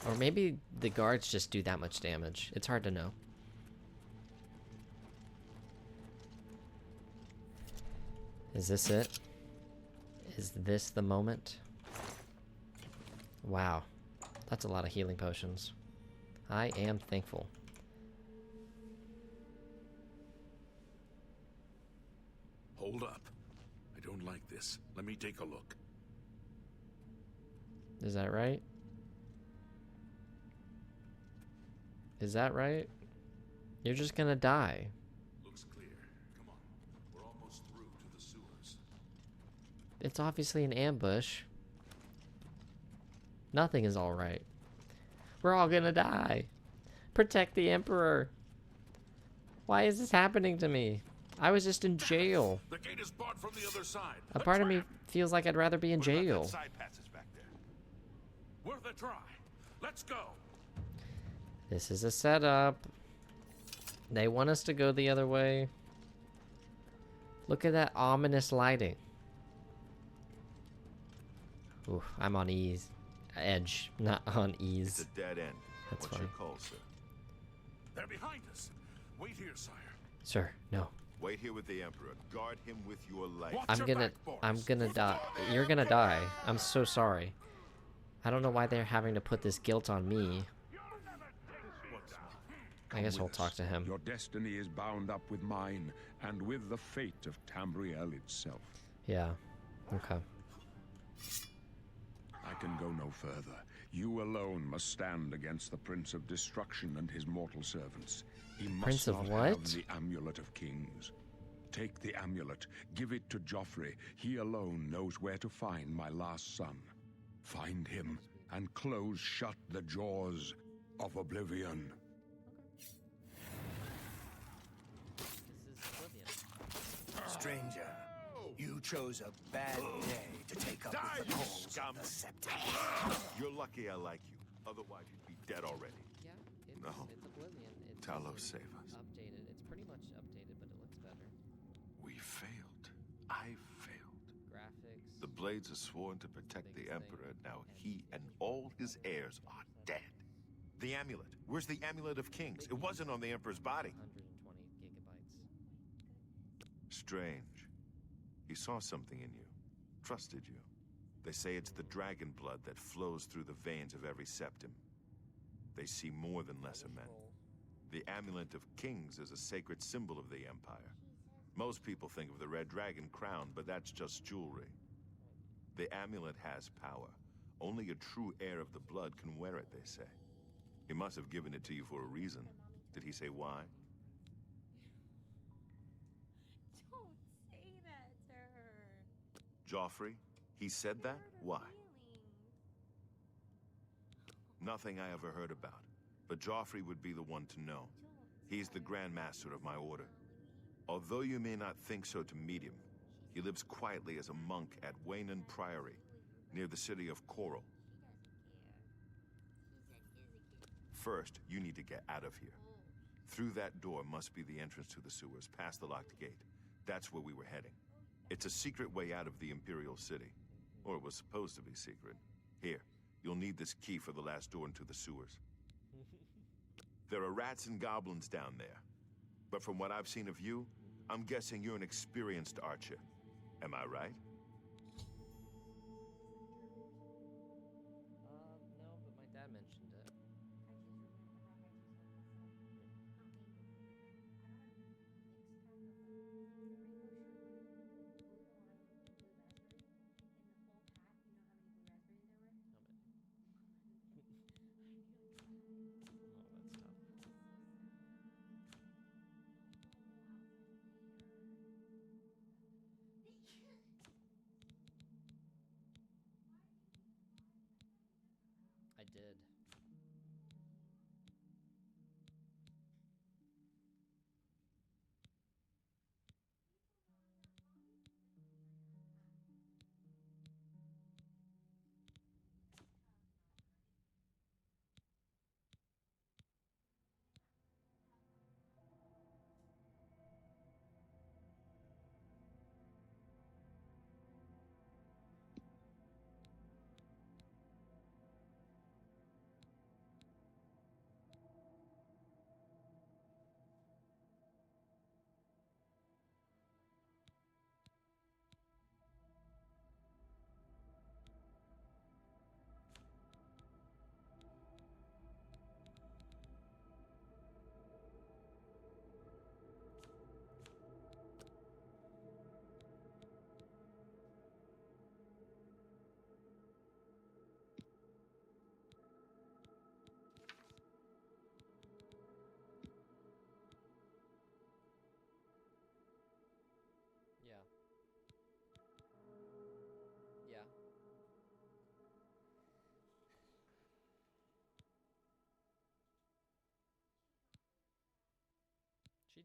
Or maybe the guards just do that much damage. It's hard to know. Is this it? Is this the moment? Wow. That's a lot of healing potions. I am thankful. Hold up. I don't like this. Let me take a look. Is that right? Is that right? You're just gonna die. Looks clear. Come on. We're almost through to the sewers. It's obviously an ambush. Nothing is alright. We're all gonna die. Protect the Emperor. Why is this happening to me? I was just in jail. The gate is barred from the other side. A part of me feels like I'd rather be in What about jail. that side passage back there? Worth a try. Let's go. This is a setup. They want us to go the other way. Look at that ominous lighting. Ooh, I'm on ease. Edge, not on It's ease. a dead end. That's What's fine. your call, sir? They're behind us. Wait here, sire. Sir, no. Wait here with the Emperor. Guard him with your life. Watch I'm your gonna back, boys. I'm gonna die. You're gonna die. I'm so sorry. I don't know why they're having to put this guilt on me. I guess we'll talk to him. Your destiny is bound up with mine, and with the fate of Tamriel itself. Yeah. Okay. I can go no further. You alone must stand against the Prince of Destruction and his mortal servants. He must Prince of not what? have the Amulet of Kings. Take the amulet, give it to Joffrey. He alone knows where to find my last son. Find him and close shut the jaws of Oblivion. Stranger, you chose a bad day to take up with the cause scum. of the Septum. You're lucky I like you. Otherwise, you'd be dead already. Yeah, No. it's Oblivion. It's Talos, save us. updated. It's pretty much updated, but it looks better. We failed. I failed. Graphics. The Blades are sworn to protect the Biggest Emperor. thing. Now he and all his heirs are dead. The amulet. Where's the Amulet of Kings? It wasn't on the Emperor's body. 120 gigabytes. Strange. He saw something in you. Trusted you. They say it's the dragon blood that flows through the veins of every septim. They see more than lesser men. The Amulet of Kings is a sacred symbol of the Empire. Most people think of the red dragon crown, but that's just jewelry. The amulet has power. Only a true heir of the blood can wear it, they say. He must have given it to you for a reason. Did he say why? Don't say that to her. Joffrey? He said that? Why? Feelings. Nothing I ever heard about. But Joffrey would be the one to know. He's the Grand Master of my order. Although you may not think so to meet him, he lives quietly as a monk at Waynon Priory, near the city of Coral. First, you need to get out of here. Through that door must be the entrance to the sewers, past the locked gate. That's where we were heading. It's a secret way out of the Imperial City. Or it was supposed to be secret. Here, you'll need this key for the last door into the sewers. There are rats and goblins down there. But from what I've seen of you, I'm guessing you're an experienced archer. Am I right? No, but my dad mentioned it.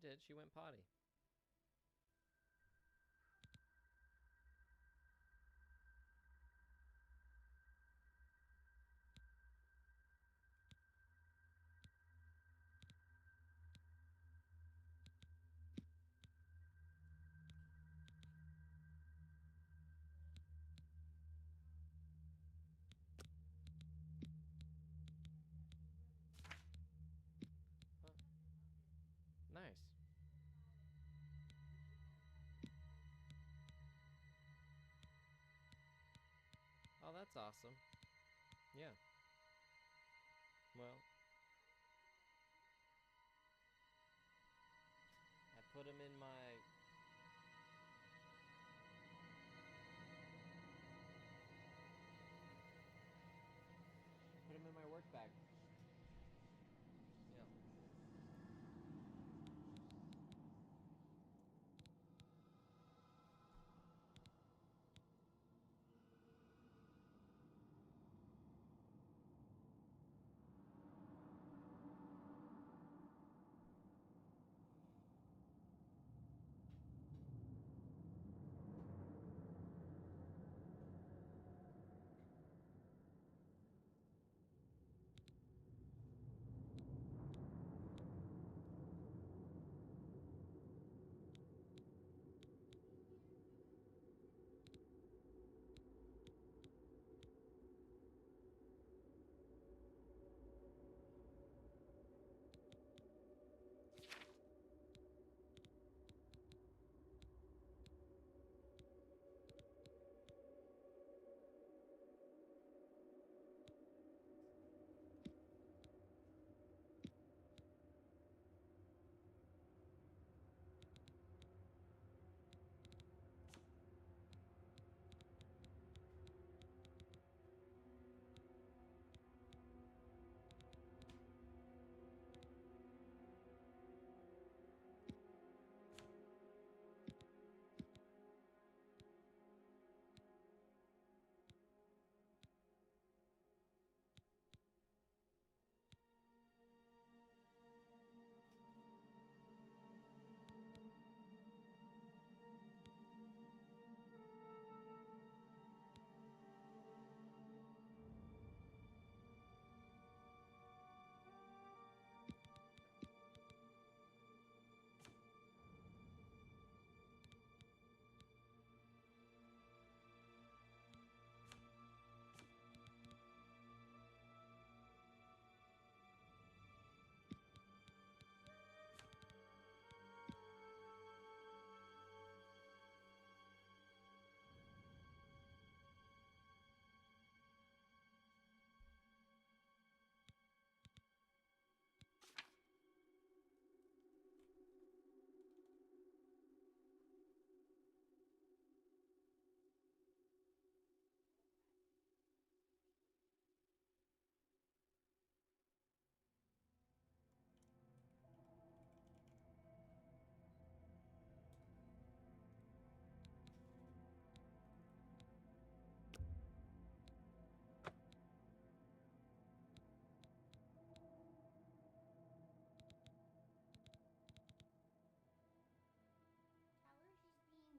She did. She went potty. Huh. Nice. Oh, that's awesome. Yeah. Well, I put him in my... Put him in my work bag. Yeah.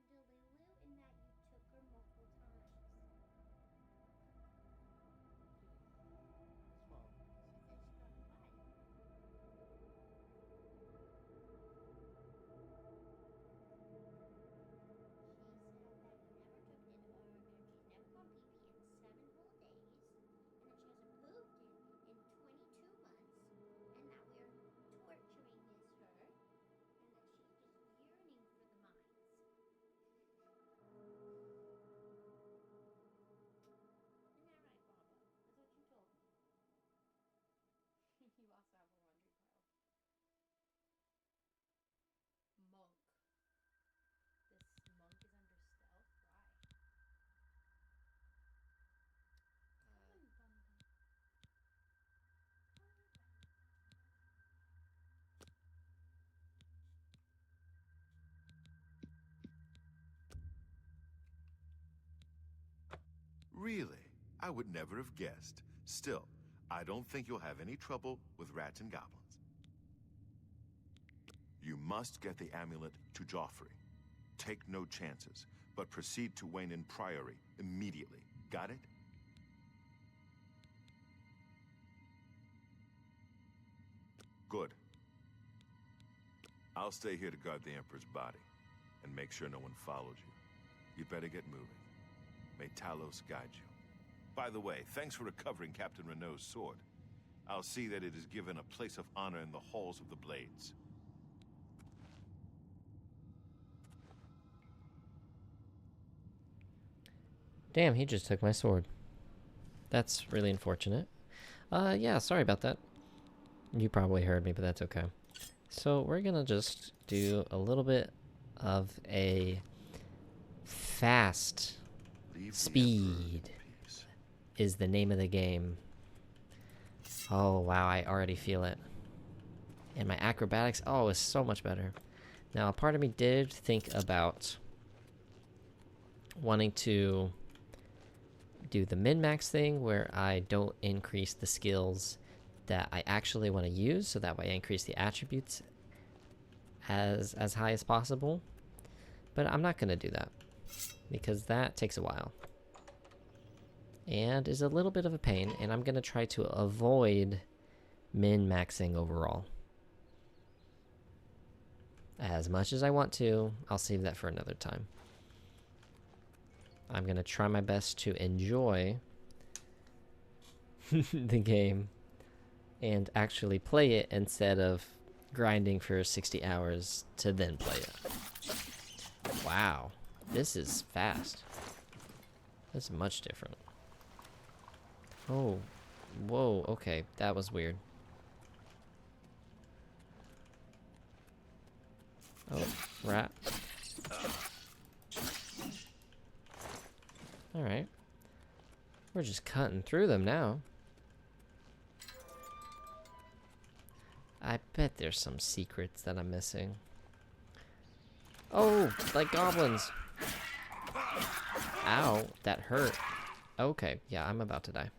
Tell her she's being Delulu and that you took her multiple times. What's wrong? She said she got fun. She said that you never took it, and she's never gone pee-pee in 7 whole days, and that she hasn't pooped in 22 months, and that we are torturing Miss her, and that she's just yearning for the mines. Isn't that right, Baba? That's what you told me. You also have a laundry pile. Monk. This monk is under stealth? Why? Come on, Bum Bum. Really? I would never have guessed. Still, I don't think you'll have any trouble with rats and goblins. You must get the amulet to Joffrey. Take no chances, but proceed to Wayne Priory immediately. Got it? Good. I'll stay here to guard the Emperor's body, and make sure no one follows you. You better get moving. May Talos guide you. By the way, thanks for recovering Captain Renault's sword. I'll see that it is given a place of honor in the halls of the Blades. Damn, he just took my sword. That's really unfortunate. Yeah, sorry about that. You probably heard me, but that's okay. So we're gonna just do a little bit of a fast speed is the name of the game. Oh wow, I already feel it. And my acrobatics, oh, is so much better. Now, a part of me did think about wanting to do the min-max thing where I don't increase the skills that I actually want to use, so that way I increase the attributes as high as possible. But I'm not going to do that, because that takes a while and is a little bit of a pain, and I'm going to try to avoid min-maxing overall. As much as I want to, I'll save that for another time. I'm going to try my best to enjoy the game and actually play it instead of grinding for 60 hours to then play it. Wow, this is fast. This is much different. Oh, whoa, okay, that was weird. Oh, rat. Alright. We're just cutting through them now. I bet there's some secrets that I'm missing. Oh, like goblins. Ow, that hurt. Okay, yeah, I'm about to die.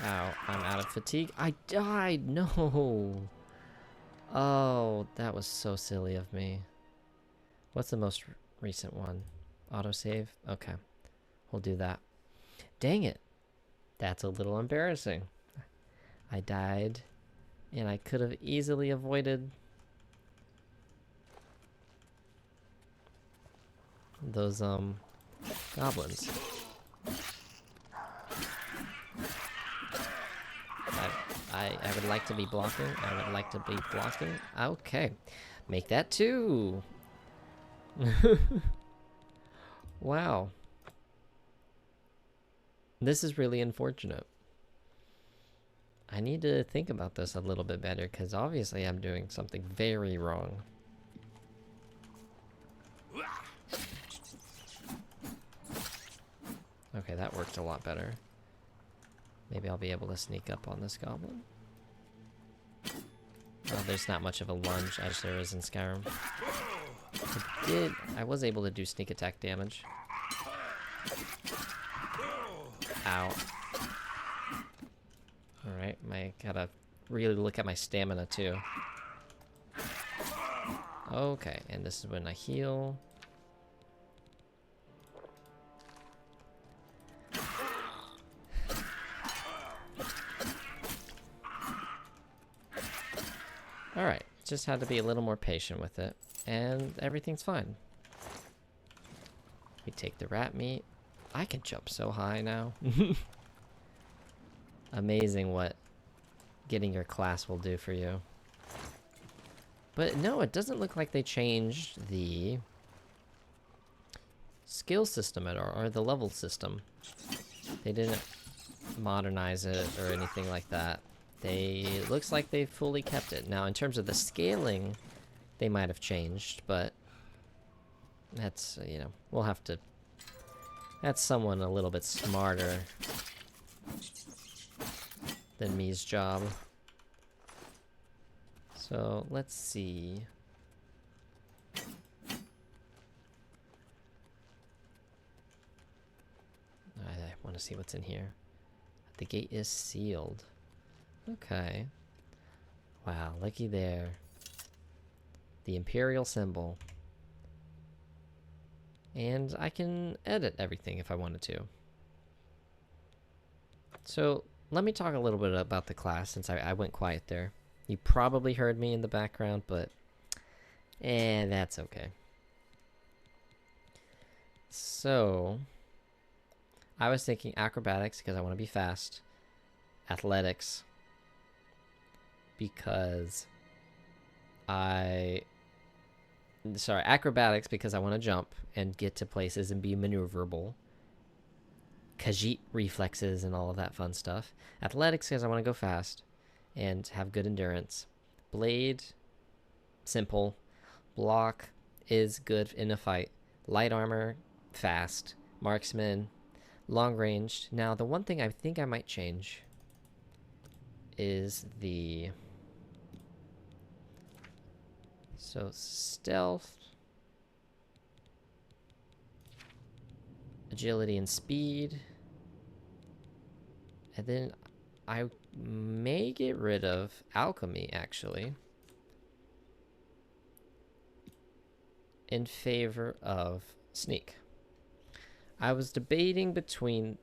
Ow, I'm out of fatigue. I died! No! Oh, that was so silly of me. What's the most recent one? Autosave? Okay. We'll do that. Dang it! That's a little embarrassing. I died, and I could have easily avoided those, goblins. I would like to be blocking. I would like to be blocking. Okay. Make that 2. Wow. This is really unfortunate. I need to think about this a little bit better, because obviously I'm doing something very wrong. Okay, that worked a lot better. Maybe I'll be able to sneak up on this goblin. Oh, there's not much of a lunge as there is in Skyrim. I was able to do sneak attack damage. Ow. Alright, I gotta really look at my stamina too. Okay, and this is when I heal. Alright, just had to be a little more patient with it, and everything's fine. We take the rat meat. I can jump so high now. Amazing what getting your class will do for you. But no, it doesn't look like they changed the skill system at all, or the level system. They didn't modernize it or anything like that. It looks like they fully kept it. Now, in terms of the scaling, they might have changed, but that's, you know, we'll have to... That's someone a little bit smarter than me's job. So, let's see. want to see what's in here. The gate is sealed. Okay. Wow, looky there. The Imperial symbol. And I can edit everything if I wanted to. So, let me talk a little bit about the class since I went quiet there. You probably heard me in the background, but that's okay. So, I was thinking acrobatics because I want to be fast. Athletics because acrobatics because I want to jump and get to places and be maneuverable. Khajiit reflexes and all of that fun stuff. Athletics because I want to go fast and have good endurance. Blade, simple. Block is good in a fight. Light armor, fast. Marksman, long range. Now, the one thing I think I might change is the... So, stealth, agility, and speed. And then I may get rid of alchemy, actually, in favor of sneak. I was debating between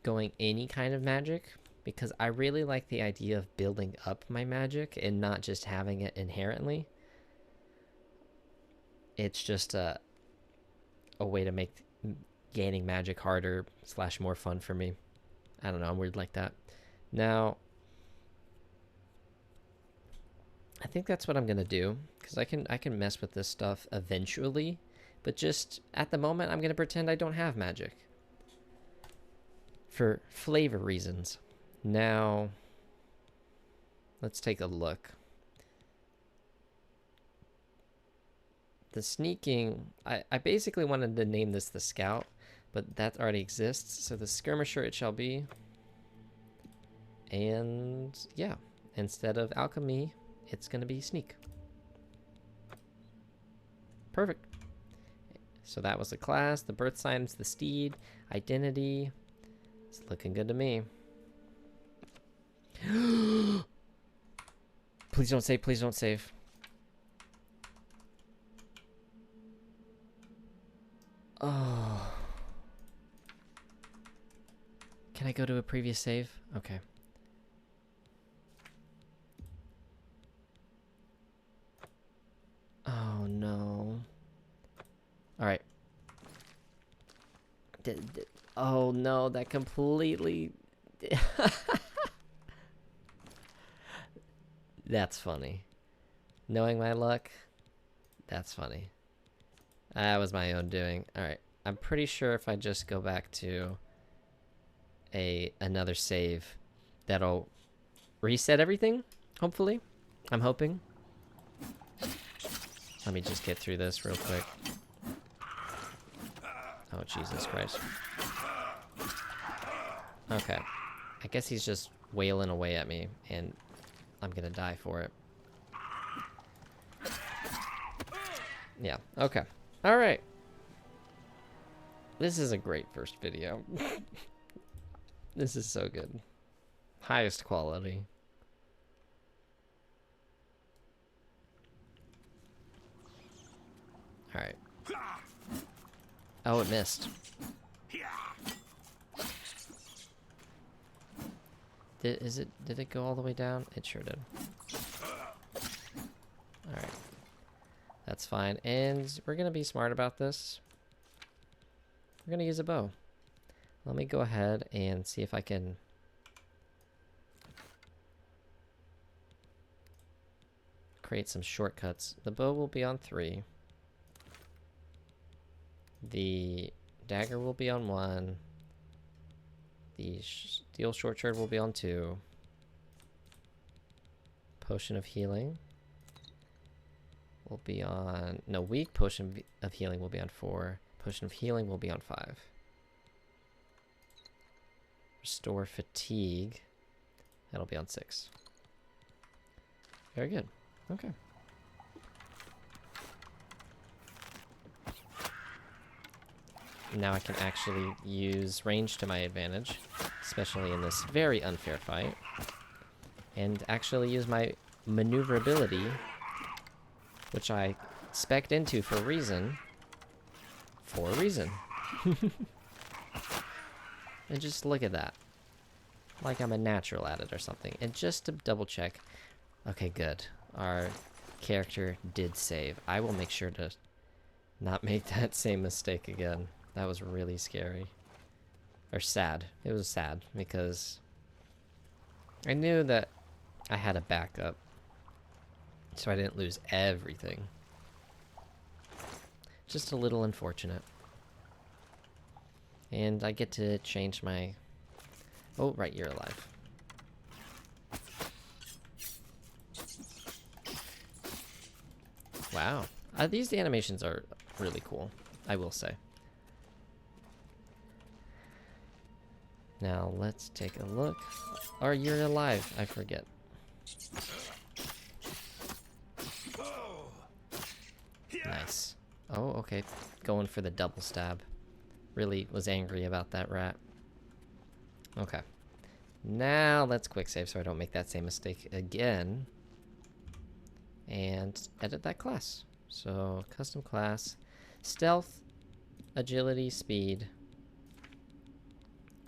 going any kind of magic, because I really like the idea of building up my magic and not just having it inherently. It's just a way to make gaining magic harder / more fun for me. I don't know, I'm weird like that. Now, I think that's what I'm gonna do, because I can mess with this stuff eventually, but just at the moment I'm gonna pretend I don't have magic for flavor reasons. Now, let's take a look. The sneaking, I basically wanted to name this the Scout, but that already exists, so the Skirmisher it shall be. And yeah, instead of alchemy, it's going to be sneak. Perfect. So that was the class, the birth signs, the steed, identity. It's looking good to me. Please don't save, please don't save. Oh. Can I go to a previous save? Okay. Oh no. Alright. Oh no, that completely... That's funny. Knowing my luck, that's funny. That was my own doing. Alright, I'm pretty sure if I just go back to another save, that'll reset everything, hopefully. I'm hoping. Let me just get through this real quick. Oh, Jesus Christ. Okay. I guess he's just wailing away at me, and I'm gonna die for it. Yeah, okay. Alright. This is a great first video. This is so good. Highest quality. Alright. Oh, it missed. Did it go all the way down? It sure did. Alright. That's fine. And we're gonna be smart about this. We're gonna use a bow. Let me go ahead and see if I can create some shortcuts. The bow will be on 3. The dagger will be on 1. The steel short sword will be on 2. Potion of healing will be on... No, weak potion of healing will be on 4. Potion of healing will be on 5. Restore fatigue. That'll be on 6. Very good. Okay. now I can actually use range to my advantage, especially in this very unfair fight, and actually use my maneuverability, which I spec'd into for a reason. For a reason. And just look at that. Like I'm a natural at it or something. And just to double check. Okay, good. Our character did save. I will make sure to not make that same mistake again. That was really scary. Or sad. It was sad because I knew that I had a backup. So I didn't lose everything. Just a little unfortunate. And I get to change my... Oh, right, you're alive. Wow. These animations are really cool, I will say. Now, let's take a look. Oh, you're alive. I forget. Nice. Oh, okay. Going for the double stab. Really was angry about that rat. Okay. Now let's quick save so I don't make that same mistake again. And edit that class. So, custom class. Stealth, agility, speed.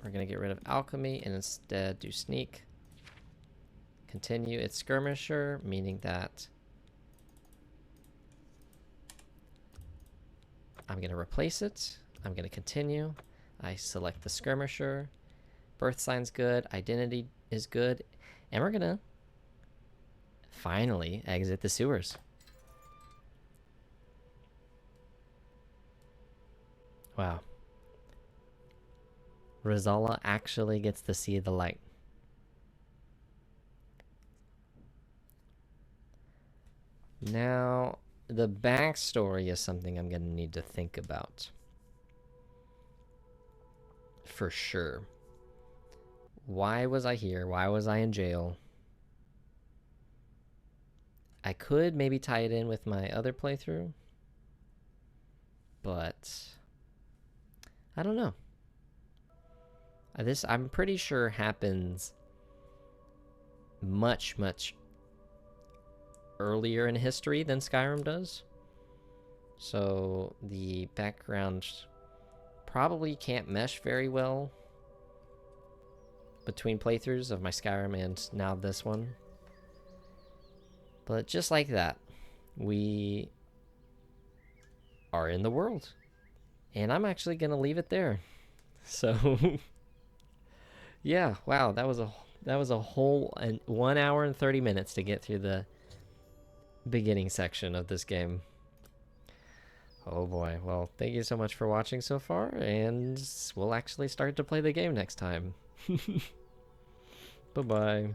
We're going to get rid of alchemy and instead do sneak. Continue. It's skirmisher, meaning that I'm going to replace it. I'm going to continue. I select the skirmisher. Birth sign's good. Identity is good. And we're going to finally exit the sewers. Wow. Rosala actually gets to see the light. Now, the backstory is something I'm going to need to think about. For sure. Why was I here? Why was I in jail? I could maybe tie it in with my other playthrough. But I don't know. This, I'm pretty sure, happens much, much earlier in history than Skyrim does. So the background probably can't mesh very well between playthroughs of my Skyrim and now this one. But just like that, we are in the world. And I'm actually going to leave it there. So yeah, wow, that was a whole 1 hour and 30 minutes to get through the beginning section of this game. Oh boy. Well, thank you so much for watching so far, and we'll actually start to play the game next time. Bye-bye.